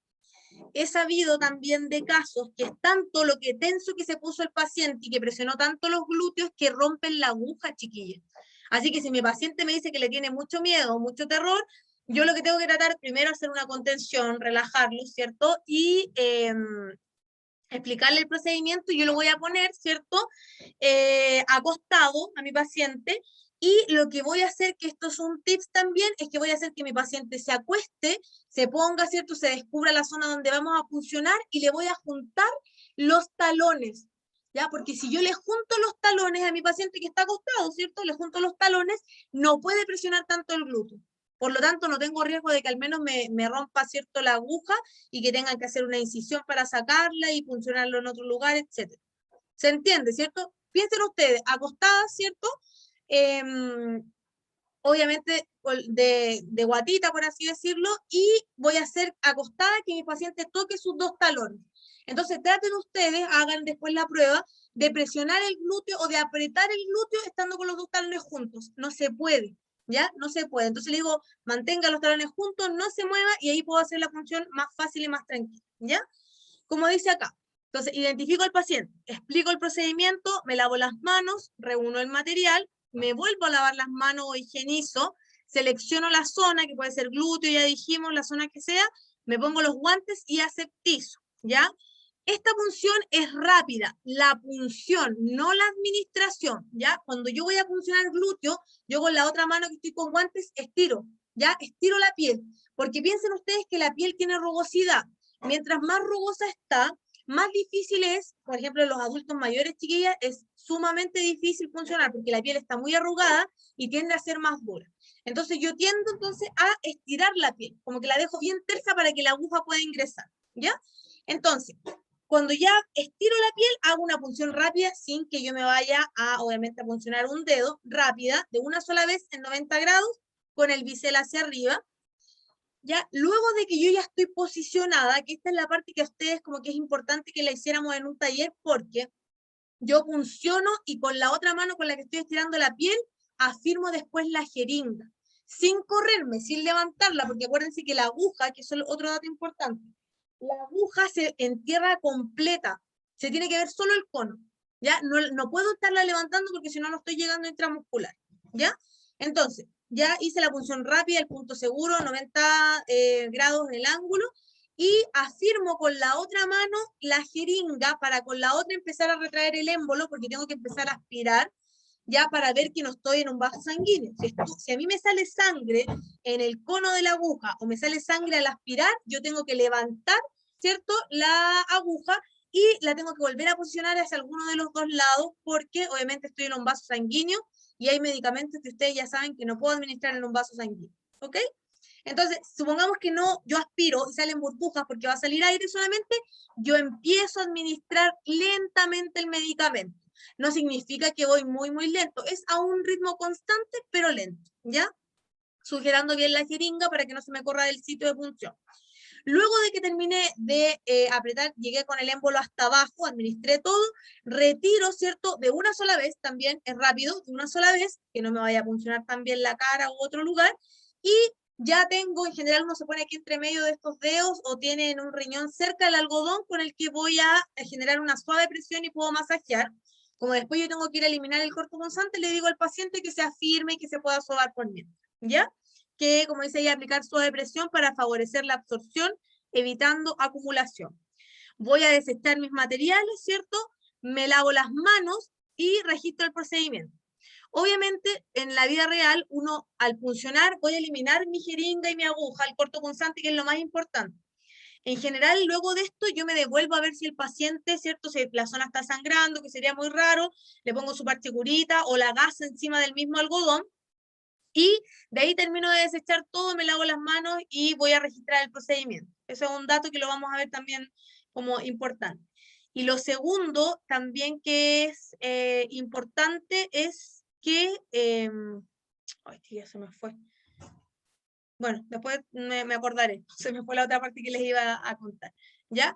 S1: He sabido también de casos que es tanto lo que tenso que se puso el paciente y que presionó tanto los glúteos que rompen la aguja, chiquillos. Así que si mi paciente me dice que le tiene mucho miedo, mucho terror, yo lo que tengo que tratar primero es hacer una contención, relajarlo, ¿cierto? Y explicarle el procedimiento y yo lo voy a poner, ¿cierto? Acostado a mi paciente. Y lo que voy a hacer, que esto es un tips también, es que voy a hacer que mi paciente se acueste, se ponga, ¿cierto? Se descubra la zona donde vamos a funcionar y le voy a juntar los talones, ¿ya? Porque si yo le junto los talones a mi paciente que está acostado, ¿cierto? Le junto los talones, no puede presionar tanto el glúteo. Por lo tanto, no tengo riesgo de que al menos me rompa, ¿cierto?, la aguja y que tengan que hacer una incisión para sacarla y funcionarlo en otro lugar, etc. ¿Se entiende, cierto? Piensen ustedes, acostadas, ¿cierto? Obviamente de guatita, por así decirlo, y voy a hacer acostada que mi paciente toque sus dos talones. Entonces traten ustedes, hagan después la prueba de presionar el glúteo o de apretar el glúteo estando con los dos talones juntos. No se puede, ¿ya? No se puede. Entonces le digo, mantenga los talones juntos, no se mueva y ahí puedo hacer la función más fácil y más tranquila, ¿ya? Como dice acá. Entonces, identifico al paciente, explico el procedimiento, me lavo las manos, reúno el material, me vuelvo a lavar las manos o higienizo, selecciono la zona, que puede ser glúteo, ya dijimos, la zona que sea, me pongo los guantes y aseptizo, ¿ya? Esta punción es rápida, la punción, no la administración, ¿ya? Cuando yo voy a puncionar glúteo, yo con la otra mano que estoy con guantes estiro, ¿ya? Estiro la piel, porque piensen ustedes que la piel tiene rugosidad. Mientras más rugosa está, más difícil es, por ejemplo, en los adultos mayores, chiquillas, es sumamente difícil funcionar porque la piel está muy arrugada y tiende a ser más dura. Entonces yo tiendo entonces a estirar la piel, como que la dejo bien tersa para que la aguja pueda ingresar, ¿ya? Entonces, cuando ya estiro la piel, hago una punción rápida sin que yo me vaya a, obviamente, a puncionar un dedo, rápida, de una sola vez en 90 grados, con el bisel hacia arriba. Ya, luego de que yo ya estoy posicionada, que esta es la parte que a ustedes como que es importante que la hiciéramos en un taller, porque yo funciono y con la otra mano con la que estoy estirando la piel, afirmo después la jeringa, sin correrme, sin levantarla, porque acuérdense que la aguja, que es otro dato importante, la aguja se entierra completa, se tiene que ver solo el cono, ¿ya? No puedo estarla levantando porque si no, no estoy llegando intramuscular, ¿ya? Entonces, ya hice la punción rápida, el punto seguro, 90 grados en el ángulo, y afirmo con la otra mano la jeringa para con la otra empezar a retraer el émbolo, porque tengo que empezar a aspirar, ya para ver que no estoy en un vaso sanguíneo. Si a mí me sale sangre en el cono de la aguja o me sale sangre al aspirar, yo tengo que levantar, ¿cierto?, la aguja y la tengo que volver a posicionar hacia alguno de los dos lados, porque obviamente estoy en un vaso sanguíneo y hay medicamentos que ustedes ya saben que no puedo administrar en un vaso sanguíneo, ¿ok? Entonces, supongamos que no, yo aspiro y salen burbujas porque va a salir aire solamente, yo empiezo a administrar lentamente el medicamento. No significa que voy muy, muy lento, es a un ritmo constante, pero lento, ¿ya? Sugerando bien la jeringa para que no se me corra del sitio de punción. Luego de que terminé de apretar, llegué con el émbolo hasta abajo, administré todo, retiro, ¿cierto? De una sola vez, también es rápido, de una sola vez, que no me vaya a funcionar también la cara u otro lugar, y ya tengo, en general uno se pone aquí entre medio de estos dedos o tiene en un riñón cerca el algodón con el que voy a generar una suave presión y puedo masajear. Como después yo tengo que ir a eliminar el cortopunzante, le digo al paciente que sea firme y que se pueda sobar por mí, ¿ya? Que, como dice ella, aplicar suave presión para favorecer la absorción, evitando acumulación. Voy a desechar mis materiales, ¿cierto? Me lavo las manos y registro el procedimiento. Obviamente, en la vida real, uno al puncionar, voy a eliminar mi jeringa y mi aguja, el cortopunzante, que es lo más importante. En general, luego de esto, yo me devuelvo a ver si el paciente, ¿cierto? Si la zona está sangrando, que sería muy raro, le pongo su parche curita o la gasa encima del mismo algodón, y de ahí termino de desechar todo, me lavo las manos y voy a registrar el procedimiento. Eso es un dato que lo vamos a ver también como importante. Y lo segundo también que es importante es que... ay, ya se me fue. Bueno, después me acordaré. Se me fue la otra parte que les iba a contar. ¿Ya?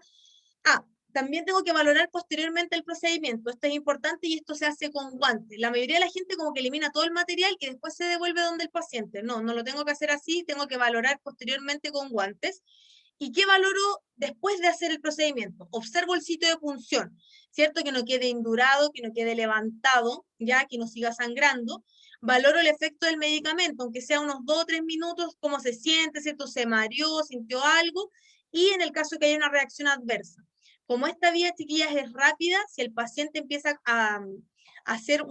S1: También tengo que valorar posteriormente el procedimiento. Esto es importante y esto se hace con guantes. La mayoría de la gente como que elimina todo el material y después se devuelve donde el paciente. No, no lo tengo que hacer así, tengo que valorar posteriormente con guantes. ¿Y qué valoro después de hacer el procedimiento? Observo el sitio de punción, ¿cierto? Que no quede indurado, que no quede levantado, ya que no siga sangrando. Valoro el efecto del medicamento, aunque sea unos 2 o 3 minutos, cómo se siente, ¿cierto? Se mareó, sintió algo, y en el caso que haya una reacción adversa. Como esta vía, chiquillas, es rápida, si el paciente empieza a hacer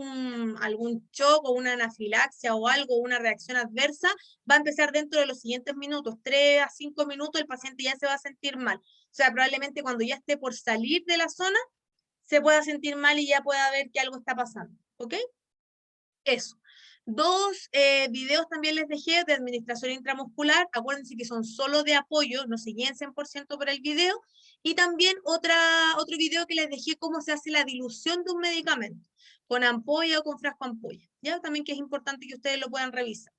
S1: algún shock o una anafilaxia o algo, una reacción adversa, va a empezar dentro de los siguientes minutos, 3 a 5 minutos, el paciente ya se va a sentir mal. O sea, probablemente cuando ya esté por salir de la zona, se pueda sentir mal y ya pueda ver que algo está pasando, ¿ok? Eso. 2 videos también les dejé de administración intramuscular. Acuérdense que son solo de apoyo, no se guíen 100% por el video. Y también otro video que les dejé cómo se hace la dilución de un medicamento, con ampolla o con frasco ampolla. ¿Ya? También que es importante que ustedes lo puedan revisar.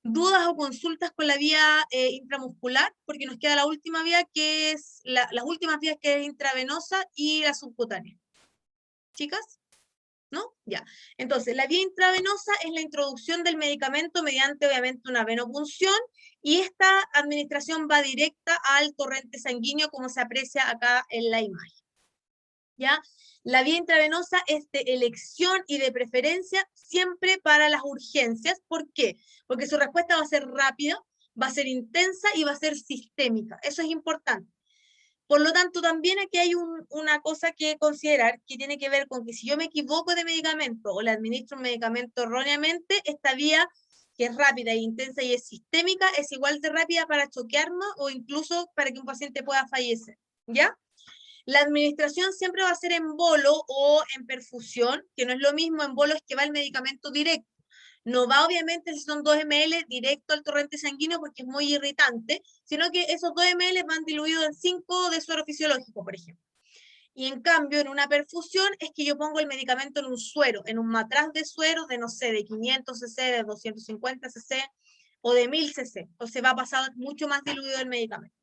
S1: Dudas o consultas con la vía intramuscular, porque nos queda la última vía que es, las últimas vías que es intravenosa y la subcutánea. ¿Chicas? ¿No? Ya. Entonces, la vía intravenosa es la introducción del medicamento mediante, obviamente, una venopunción, y esta administración va directa al torrente sanguíneo, como se aprecia acá en la imagen. ¿Ya? La vía intravenosa es de elección y de preferencia siempre para las urgencias. ¿Por qué? Porque su respuesta va a ser rápida, va a ser intensa y va a ser sistémica. Eso es importante. Por lo tanto, también aquí hay una cosa que considerar que tiene que ver con que si yo me equivoco de medicamento o le administro un medicamento erróneamente, esta vía, que es rápida e intensa y es sistémica, es igual de rápida para choquearme o incluso para que un paciente pueda fallecer, ¿ya? La administración siempre va a ser en bolo o en perfusión, que no es lo mismo. En bolo es que va el medicamento directo. No va, obviamente, si son 2 ml directo al torrente sanguíneo porque es muy irritante, sino que esos 2 ml van diluidos en 5 de suero fisiológico, por ejemplo. Y en cambio, en una perfusión es que yo pongo el medicamento en un suero, en un matraz de suero de, no sé, de 500 cc, de 250 cc o de 1000 cc. Entonces va a pasar mucho más diluido el medicamento.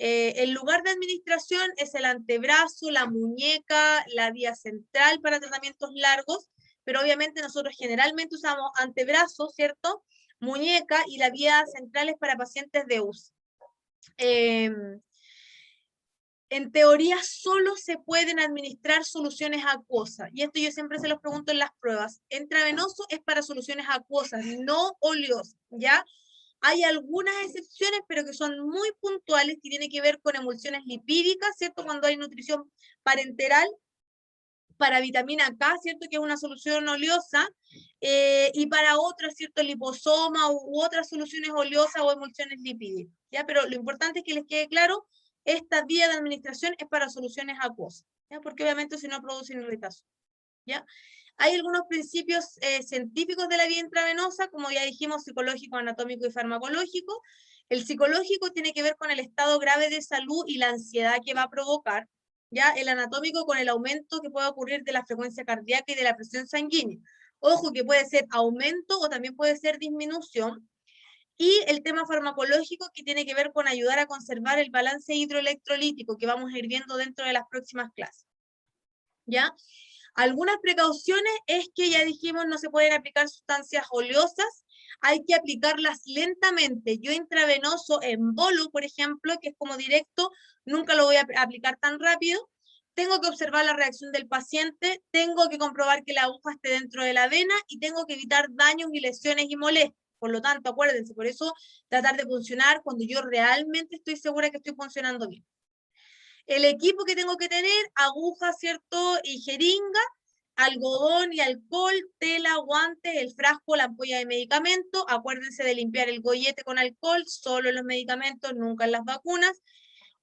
S1: El lugar de administración es el antebrazo, la muñeca, la vía central para tratamientos largos, pero obviamente nosotros generalmente usamos antebrazo, ¿cierto? Muñeca, y la vía central es para pacientes de UCI. En teoría solo se pueden administrar soluciones acuosas, y esto yo siempre se los pregunto en las pruebas. Intravenoso es para soluciones acuosas, no oleosas, ¿ya? Hay algunas excepciones, pero que son muy puntuales, que tienen que ver con emulsiones lipídicas, ¿cierto? Cuando hay nutrición parenteral para vitamina K, ¿cierto? Que es una solución oleosa, y para otras, ¿cierto? Liposoma u otras soluciones oleosas o emulsiones lipídicas, ¿ya? Pero lo importante es que les quede claro, esta vía de administración es para soluciones acuosas, ¿ya? Porque obviamente si no producen irritación, ¿ya? Hay algunos principios científicos de la vía intravenosa, como ya dijimos, psicológico, anatómico y farmacológico. El psicológico tiene que ver con el estado grave de salud y la ansiedad que va a provocar. ya el anatómico con el aumento que puede ocurrir de la frecuencia cardíaca y de la presión sanguínea. Ojo que puede ser aumento o también puede ser disminución. Y el tema farmacológico que tiene que ver con ayudar a conservar el balance hidroelectrolítico que vamos a ir viendo dentro de las próximas clases. ¿Ya? Algunas precauciones es que ya dijimos no se pueden aplicar sustancias oleosas, hay que aplicarlas lentamente. Yo intravenoso en bolo, por ejemplo, que es como directo, nunca lo voy a aplicar tan rápido. Tengo que observar la reacción del paciente, tengo que comprobar que la aguja esté dentro de la vena y tengo que evitar daños y lesiones y molestias. Por lo tanto, acuérdense, por eso tratar de funcionar cuando yo realmente estoy segura que estoy funcionando bien. El equipo que tengo que tener, aguja, ¿cierto? Y jeringa, algodón y alcohol, tela, guantes, el frasco, la ampolla de medicamento. Acuérdense de limpiar el gollete con alcohol, solo en los medicamentos, nunca en las vacunas.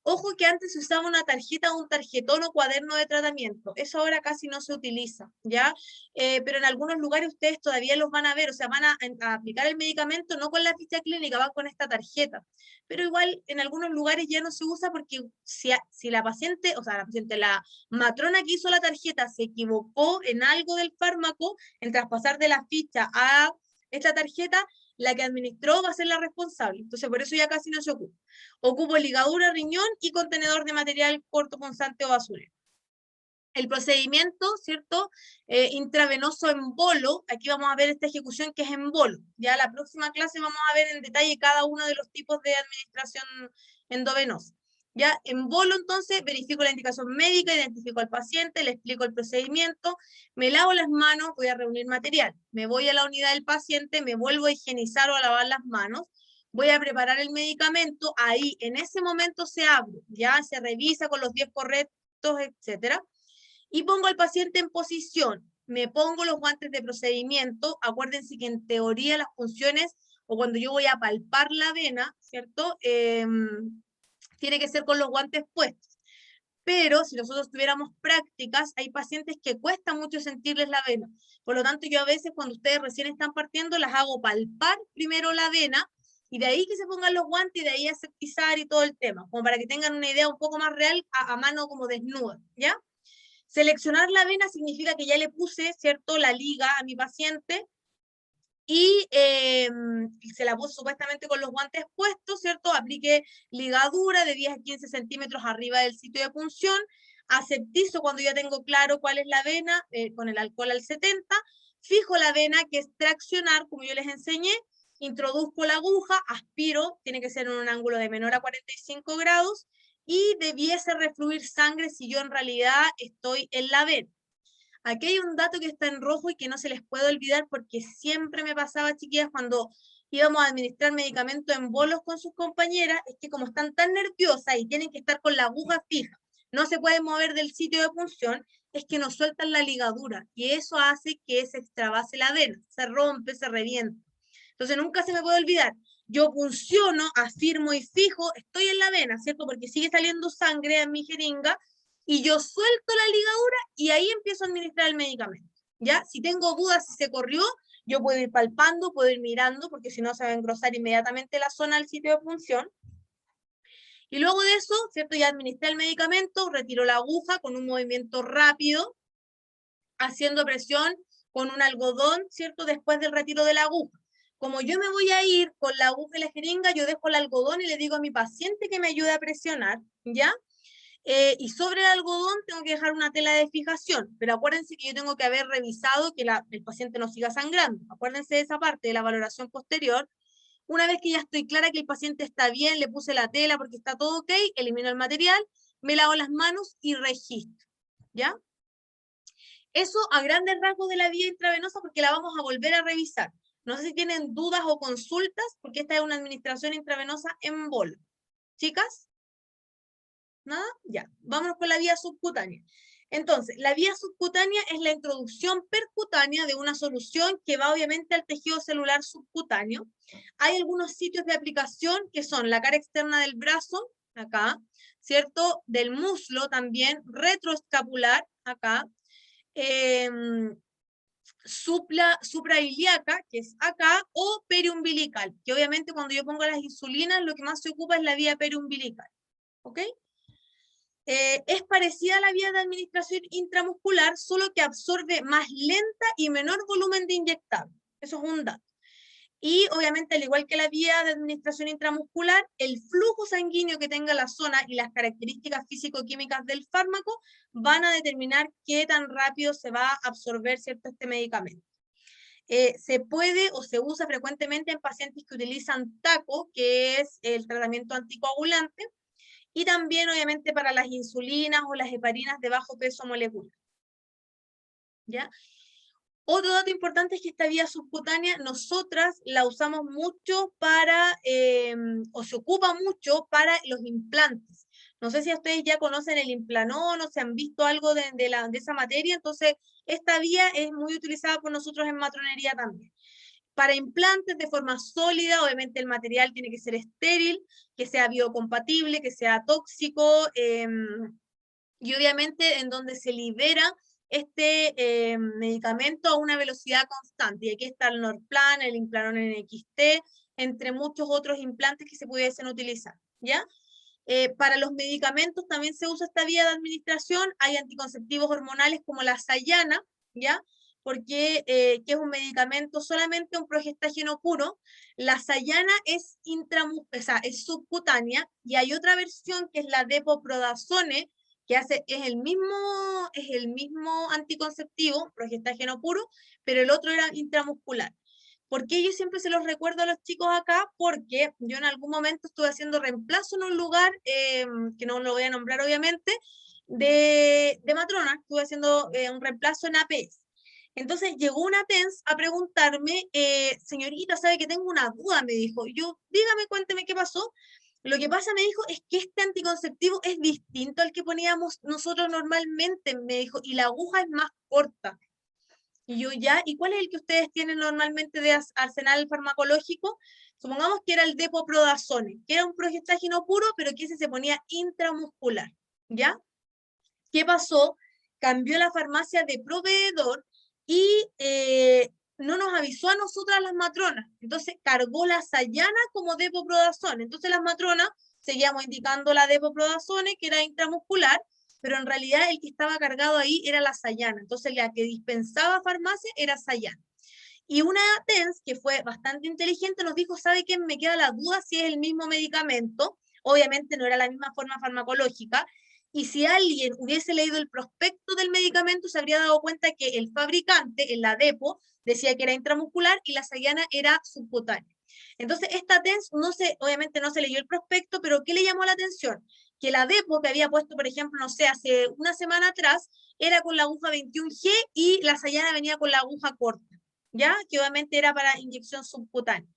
S1: Ojo que antes se usaba una tarjeta, un tarjetón o cuaderno de tratamiento. Eso ahora casi no se utiliza, ¿ya? Pero en algunos lugares ustedes todavía los van a ver, o sea, van a aplicar el medicamento no con la ficha clínica, van con esta tarjeta. Pero igual en algunos lugares ya no se usa porque si la paciente, o sea, la matrona que hizo la tarjeta se equivocó en algo del fármaco, en traspasar de la ficha a esta tarjeta, la que administró va a ser la responsable. Entonces, por eso ya casi no se ocupa. Ocupo ligadura, riñón y contenedor de material cortopunzante o basurero. El procedimiento, ¿cierto? Intravenoso en bolo. Aquí vamos a ver esta ejecución que es en bolo. Ya la próxima clase vamos a ver en detalle cada uno de los tipos de administración endovenosa. Ya en bolo, entonces, verifico la indicación médica, identifico al paciente, le explico el procedimiento, me lavo las manos, voy a reunir material, me voy a la unidad del paciente, me vuelvo a higienizar o a lavar las manos, voy a preparar el medicamento, ahí, en ese momento se abre, ya se revisa con los 10 correctos, etcétera, y pongo al paciente en posición, me pongo los guantes de procedimiento, acuérdense que en teoría las funciones, o cuando yo voy a palpar la vena, ¿cierto? Tiene que ser con los guantes puestos. Pero si nosotros tuviéramos prácticas, hay pacientes que cuesta mucho sentirles la vena. Por lo tanto, yo a veces cuando ustedes recién están partiendo, las hago palpar primero la vena, y de ahí que se pongan los guantes, y de ahí aseptizar y todo el tema, como para que tengan una idea un poco más real a mano como desnuda, ¿ya? Seleccionar la vena significa que ya le puse, ¿cierto?, la liga a mi paciente, y se la puso supuestamente con los guantes puestos, ¿cierto? Apliqué ligadura de 10 a 15 centímetros arriba del sitio de punción, aseptizo cuando ya tengo claro cuál es la vena, con el alcohol al 70, fijo la vena, que es traccionar, como yo les enseñé, introduzco la aguja, aspiro, tiene que ser en un ángulo de menor a 45 grados, y debiese refluir sangre si yo en realidad estoy en la vena. Aquí hay un dato que está en rojo y que no se les puede olvidar porque siempre me pasaba, chiquillas, cuando íbamos a administrar medicamentos en bolos con sus compañeras, es que como están tan nerviosas y tienen que estar con la aguja fija, no se pueden mover del sitio de punción, es que nos sueltan la ligadura y eso hace que se extravase la vena, se rompe, se revienta. Entonces nunca se me puede olvidar, yo punciono, afirmo y fijo, estoy en la vena, ¿cierto? Porque sigue saliendo sangre en mi jeringa, y yo suelto la ligadura y ahí empiezo a administrar el medicamento, ¿ya? Si tengo dudas si se corrió, yo puedo ir palpando, puedo ir mirando, porque si no se va a engrosar inmediatamente la zona del sitio de punción. Y luego de eso, ¿cierto? Ya administré el medicamento, retiro la aguja con un movimiento rápido, haciendo presión con un algodón, ¿cierto? Después del retiro de la aguja. Como yo me voy a ir con la aguja y la jeringa, yo dejo el algodón y le digo a mi paciente que me ayude a presionar, ¿ya? Y sobre el algodón tengo que dejar una tela de fijación, pero acuérdense que yo tengo que haber revisado que el paciente no siga sangrando. Acuérdense de esa parte de la valoración posterior. Una vez que ya estoy clara que el paciente está bien, le puse la tela porque está todo ok, elimino el material, me lavo las manos y registro, ¿ya? Eso a grandes rasgos de la vía intravenosa porque la vamos a volver a revisar. No sé si tienen dudas o consultas porque esta es una administración intravenosa en bolo. ¿Chicas? ¿Nada? Ya, vámonos con la vía subcutánea. Entonces, la vía subcutánea es la introducción percutánea de una solución que va obviamente al tejido celular subcutáneo. Hay algunos sitios de aplicación que son la cara externa del brazo, acá, ¿cierto? Del muslo también, retroescapular, acá, suprailíaca, que es acá, o periumbilical, que obviamente cuando yo pongo las insulinas, lo que más se ocupa es la vía periumbilical, ¿ok? es parecida a la vía de administración intramuscular, solo que absorbe más lenta y menor volumen de inyectable. Eso es un dato. Y obviamente, al igual que la vía de administración intramuscular, el flujo sanguíneo que tenga la zona y las características físico-químicas del fármaco van a determinar qué tan rápido se va a absorber, ¿cierto?, este medicamento. Se puede o se usa frecuentemente en pacientes que utilizan TACO, que es el tratamiento anticoagulante, y también obviamente para las insulinas o las heparinas de bajo peso molecular. ¿Ya? Otro dato importante es que esta vía subcutánea nosotras la usamos mucho para, o se ocupa mucho para los implantes. No sé si ustedes ya conocen el Implanon o se han visto algo de esa materia, entonces esta vía es muy utilizada por nosotros en matronería también. Para implantes de forma sólida, obviamente el material tiene que ser estéril, que sea biocompatible, que sea tóxico, y obviamente en donde se libera este medicamento a una velocidad constante. Y aquí está el Norplan, el Implanon NXT, entre muchos otros implantes que se pudiesen utilizar, ¿ya? Para los medicamentos también se usa esta vía de administración. Hay anticonceptivos hormonales como la Sayana, ¿ya? Porque que es un medicamento solamente un progestágeno puro. La Sayana es es subcutánea, y hay otra versión que es la Depoprodazone, que es el mismo anticonceptivo, progestágeno puro, pero el otro era intramuscular. ¿Por qué yo siempre se los recuerdo a los chicos acá? Porque yo en algún momento estuve haciendo reemplazo en un lugar, que no lo voy a nombrar obviamente, de matrona, estuve haciendo un reemplazo en APS. Entonces llegó una TENS a preguntarme, señorita, ¿sabe que tengo una duda? Me dijo. Yo, dígame, cuénteme qué pasó. Lo que pasa, me dijo, es que este anticonceptivo es distinto al que poníamos nosotros normalmente, me dijo, y la aguja es más corta. Y yo, ya, ¿y cuál es el que ustedes tienen normalmente de arsenal farmacológico? Supongamos que era el Depoprodazone, que era un progestágeno puro, pero que ese se ponía intramuscular, ¿ya? ¿Qué pasó? Cambió la farmacia de proveedor y no nos avisó a nosotras las matronas. Entonces cargó la Sayana como Depoprodazone. Entonces las matronas seguíamos indicando la Depoprodazone, que era intramuscular, pero en realidad el que estaba cargado ahí era la Sayana. Entonces la que dispensaba farmacia era Sayana. Y una TENS, que fue bastante inteligente, nos dijo, ¿sabe qué? Me queda la duda si es el mismo medicamento. Obviamente no era la misma forma farmacológica. Y si alguien hubiese leído el prospecto del medicamento, se habría dado cuenta que el fabricante, en la Depo, decía que era intramuscular y la Sayana era subcutánea. Entonces, esta TENS, obviamente no se leyó el prospecto, pero ¿qué le llamó la atención? Que la Depo que había puesto, por ejemplo, no sé, hace una semana atrás, era con la aguja 21G y la Sayana venía con la aguja corta, ¿ya? Que obviamente era para inyección subcutánea.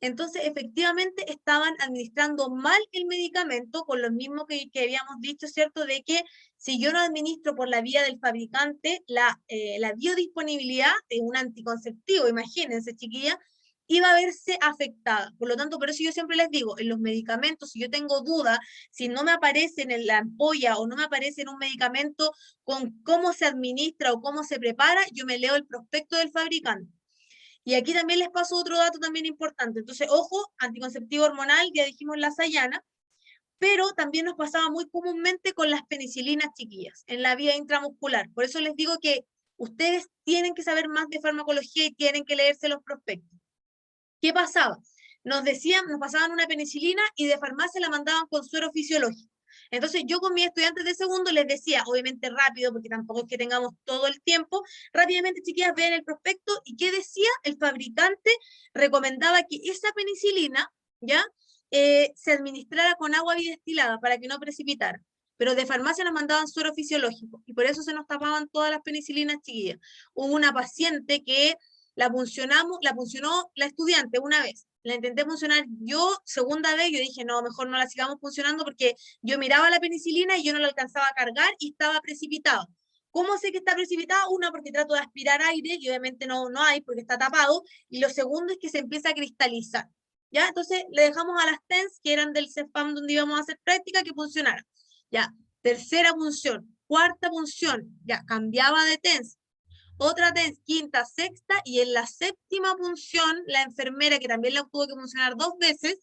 S1: Entonces, efectivamente, estaban administrando mal el medicamento, con lo mismo que habíamos dicho, ¿cierto? De que si yo no administro por la vía del fabricante, la biodisponibilidad de un anticonceptivo, imagínense, chiquilla, iba a verse afectada. Por lo tanto, por eso yo siempre les digo, en los medicamentos, si yo tengo duda, si no me aparece en la ampolla o no me aparece en un medicamento con cómo se administra o cómo se prepara, yo me leo el prospecto del fabricante. Y aquí también les paso otro dato también importante. Entonces, ojo, anticonceptivo hormonal, ya dijimos la Sayana, pero también nos pasaba muy comúnmente con las penicilinas, chiquillas, en la vía intramuscular. Por eso les digo que ustedes tienen que saber más de farmacología y tienen que leerse los prospectos. ¿Qué pasaba? Nos pasaban una penicilina y de farmacia la mandaban con suero fisiológico. Entonces yo con mis estudiantes de segundo les decía, obviamente rápido, porque tampoco es que tengamos todo el tiempo, rápidamente, chiquillas, vean el prospecto, y ¿qué decía? El fabricante recomendaba que esa penicilina, ¿ya? Se administrara con agua bidestilada para que no precipitara. Pero de farmacia nos mandaban suero fisiológico, y por eso se nos tapaban todas las penicilinas, chiquillas. Hubo una paciente que la funcionó la estudiante una vez, la intenté funcionar yo segunda vez, yo dije, no, mejor no la sigamos funcionando, porque yo miraba la penicilina y yo no la alcanzaba a cargar y estaba precipitado. ¿Cómo sé que está precipitado? Una, porque trato de aspirar aire y obviamente no hay porque está tapado, y lo segundo es que se empieza a cristalizar. ¿Ya? Entonces le dejamos a las TENS, que eran del CEFAM donde íbamos a hacer práctica, que funcionara. Ya, tercera punción, cuarta punción, ya, cambiaba de TENS. Otra TENS, quinta, sexta, y en la séptima punción, la enfermera, que también la tuvo que funcionar 2 veces,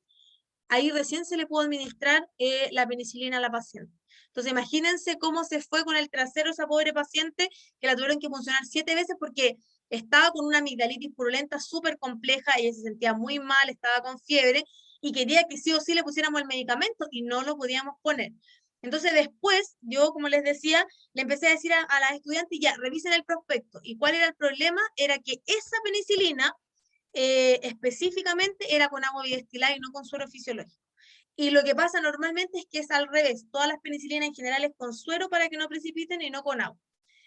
S1: ahí recién se le pudo administrar la penicilina a la paciente. Entonces imagínense cómo se fue con el trasero esa pobre paciente, que la tuvieron que funcionar 7 veces porque estaba con una amigdalitis purulenta súper compleja, ella se sentía muy mal, estaba con fiebre, y quería que sí o sí le pusiéramos el medicamento, y no lo podíamos poner. Entonces después, yo, como les decía, le empecé a decir a las estudiantes, ya, revisen el prospecto. ¿Y cuál era el problema? Era que esa penicilina, específicamente, era con agua bidestilada y no con suero fisiológico. Y lo que pasa normalmente es que es al revés. Todas las penicilinas en general es con suero para que no precipiten y no con agua.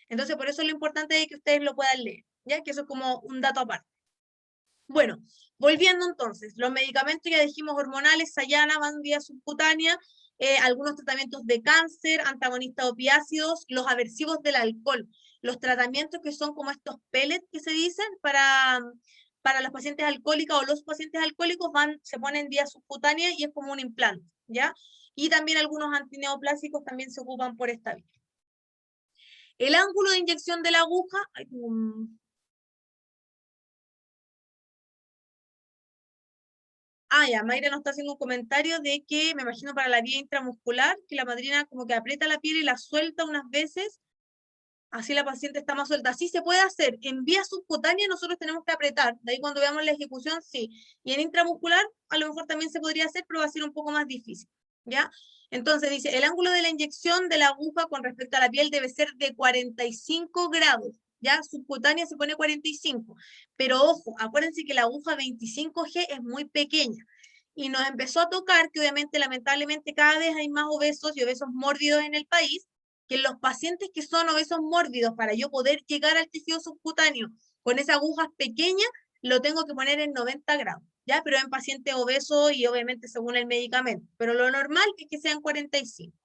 S1: Entonces, por eso lo importante es que ustedes lo puedan leer, ¿ya? Que eso es como un dato aparte. Bueno, volviendo entonces, los medicamentos ya dijimos hormonales, Sayana, van vía subcutánea, algunos tratamientos de cáncer, antagonistas opiácidos, los aversivos del alcohol, los tratamientos que son como estos pellets que se dicen para los pacientes alcohólicos o los pacientes alcohólicos se ponen vía subcutánea y es como un implante, ¿ya? Y también algunos antineoplásicos también se ocupan por esta vía. El ángulo de inyección de la aguja, ya, Mayra nos está haciendo un comentario de que, me imagino para la vía intramuscular, que la madrina como que aprieta la piel y la suelta unas veces, así la paciente está más suelta. Así se puede hacer. En vía subcutánea nosotros tenemos que apretar, de ahí cuando veamos la ejecución, sí. Y en intramuscular, a lo mejor también se podría hacer, pero va a ser un poco más difícil, ¿ya? Entonces dice, el ángulo de la inyección de la aguja con respecto a la piel debe ser de 45 grados. Ya subcutánea se pone 45, pero ojo, acuérdense que la aguja 25G es muy pequeña, y nos empezó a tocar que obviamente, lamentablemente, cada vez hay más obesos y obesos mórbidos en el país, que los pacientes que son obesos mórbidos, para yo poder llegar al tejido subcutáneo con esas agujas pequeñas, lo tengo que poner en 90 grados, ¿ya? Pero en pacientes obesos y obviamente según el medicamento, pero lo normal es que sean 45.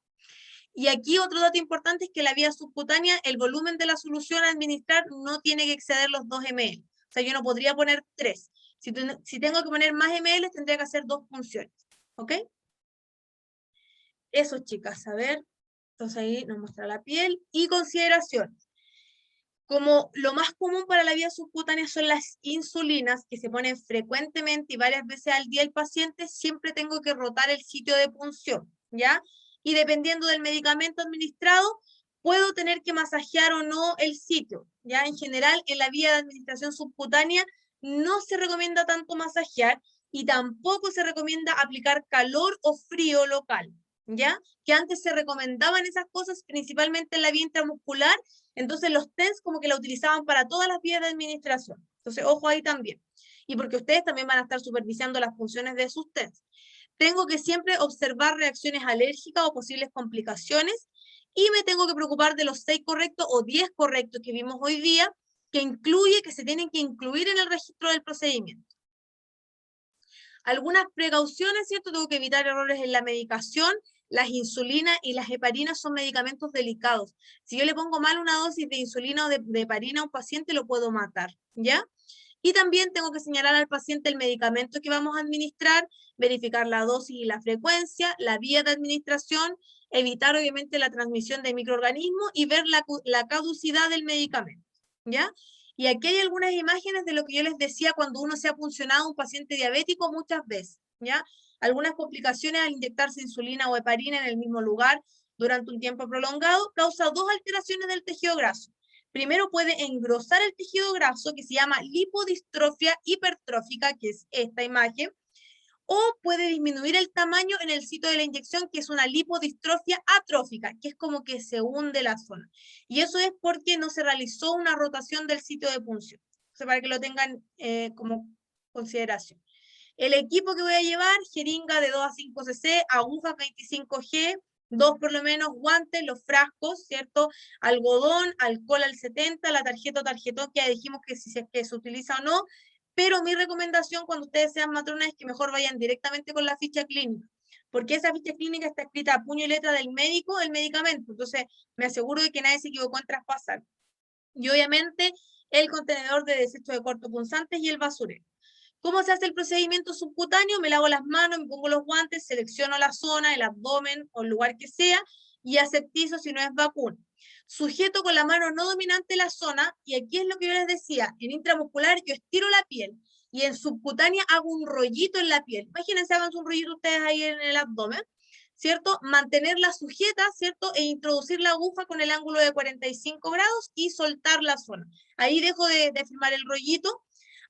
S1: Y aquí otro dato importante es que la vía subcutánea, el volumen de la solución a administrar no tiene que exceder los 2 ml. O sea, yo no podría poner 3. Si tengo que poner más ml, tendría que hacer 2 funciones. ¿Ok? Eso, chicas, a ver. Entonces ahí nos muestra la piel. Y consideraciones. Como lo más común para la vía subcutánea son las insulinas, que se ponen frecuentemente y varias veces al día el paciente, siempre tengo que rotar el sitio de punción, ¿ya? Y dependiendo del medicamento administrado, puedo tener que masajear o no el sitio, ¿ya? En general, en la vía de administración subcutánea no se recomienda tanto masajear y tampoco se recomienda aplicar calor o frío local, ¿ya? Que antes se recomendaban esas cosas principalmente en la vía intramuscular. Entonces los TENS como que la utilizaban para todas las vías de administración. Entonces, ojo ahí también. Y porque ustedes también van a estar supervisando las funciones de sus TENS. Tengo que siempre observar reacciones alérgicas o posibles complicaciones, y me tengo que preocupar de los 6 correctos o 10 correctos que vimos hoy día, que se tienen que incluir en el registro del procedimiento. Algunas precauciones, ¿cierto? Tengo que evitar errores en la medicación. Las insulinas y las heparinas son medicamentos delicados. Si yo le pongo mal una dosis de insulina o de heparina a un paciente, lo puedo matar, ¿ya? Y también tengo que señalar al paciente el medicamento que vamos a administrar, verificar la dosis y la frecuencia, la vía de administración, evitar obviamente la transmisión de microorganismos y ver la caducidad del medicamento, ¿ya? Y aquí hay algunas imágenes de lo que yo les decía cuando uno se ha puncionado a un paciente diabético muchas veces, ¿ya? Algunas complicaciones al inyectarse insulina o heparina en el mismo lugar durante un tiempo prolongado causa 2 alteraciones del tejido graso. Primero, puede engrosar el tejido graso, que se llama lipodistrofia hipertrófica, que es esta imagen, o puede disminuir el tamaño en el sitio de la inyección, que es una lipodistrofia atrófica, que es como que se hunde la zona. Y eso es porque no se realizó una rotación del sitio de punción. O sea, para que lo tengan como consideración. El equipo que voy a llevar, jeringa de 2 a 5 cc, agujas 25G, 2 por lo menos, guantes, los frascos, ¿cierto? Algodón, alcohol al 70, la tarjeta o tarjetón, que ya dijimos que si se utiliza o no, pero mi recomendación cuando ustedes sean matronas es que mejor vayan directamente con la ficha clínica, porque esa ficha clínica está escrita a puño y letra del médico, del medicamento, entonces me aseguro de que nadie se equivocó en traspasar. Y obviamente el contenedor de desechos de cortopunzantes y el basurero. ¿Cómo se hace el procedimiento subcutáneo? Me lavo las manos, me pongo los guantes, selecciono la zona, el abdomen o el lugar que sea, y aseptizo si no es vacuna. Sujeto con la mano no dominante la zona, y aquí es lo que yo les decía, en intramuscular yo estiro la piel, y en subcutánea hago un rollito en la piel. Imagínense, hagan un rollito ustedes ahí en el abdomen. ¿cierto? Mantenerla sujeta, ¿cierto? E introducir la aguja con el ángulo de 45 grados y soltar la zona. Ahí dejo de firmar el rollito,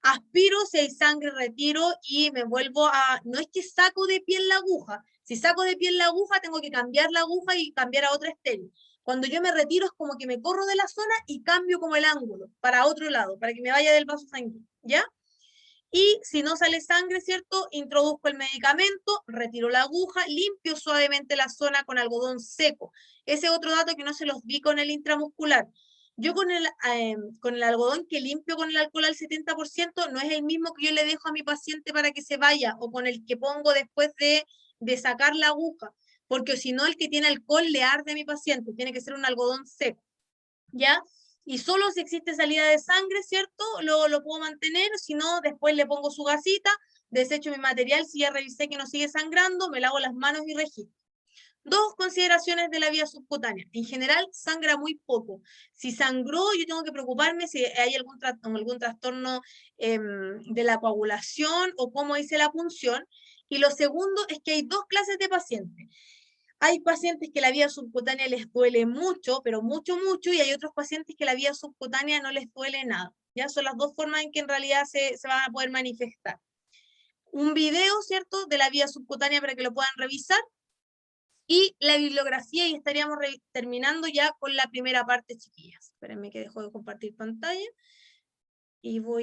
S1: aspiro, si hay sangre, retiro y me vuelvo a... No es que saco de piel la aguja. Si saco de piel la aguja, tengo que cambiar la aguja y cambiar a otra estéril. Cuando yo me retiro es como que me corro de la zona y cambio como el ángulo para otro lado, para que me vaya del vaso sanguíneo, ¿ya? Y si no sale sangre, ¿cierto? Introduzco el medicamento, retiro la aguja, limpio suavemente la zona con algodón seco. Ese es otro dato que no se los vi con el intramuscular. Yo con el algodón que limpio con el alcohol al 70% no es el mismo que yo le dejo a mi paciente para que se vaya, o con el que pongo después de sacar la aguja, porque si no el que tiene alcohol le arde a mi paciente, tiene que ser un algodón seco, ¿ya? Y solo si existe salida de sangre, ¿cierto? Lo puedo mantener, si no, después le pongo su gasita, desecho mi material, si ya revisé que no sigue sangrando, me lavo las manos y registro. Dos consideraciones de la vía subcutánea. En general, sangra muy poco. Si sangró, yo tengo que preocuparme si hay algún trastorno de la coagulación o cómo hice la punción. Y lo segundo es que hay dos clases de pacientes. Hay pacientes que la vía subcutánea les duele mucho, pero mucho, mucho, y hay otros pacientes que la vía subcutánea no les duele nada. Ya son las dos formas en que en realidad se van a poder manifestar. Un video, ¿cierto?, de la vía subcutánea para que lo puedan revisar, y la bibliografía, y estaríamos terminando ya con la primera parte, chiquillas. Espérenme que dejo de compartir pantalla, y voy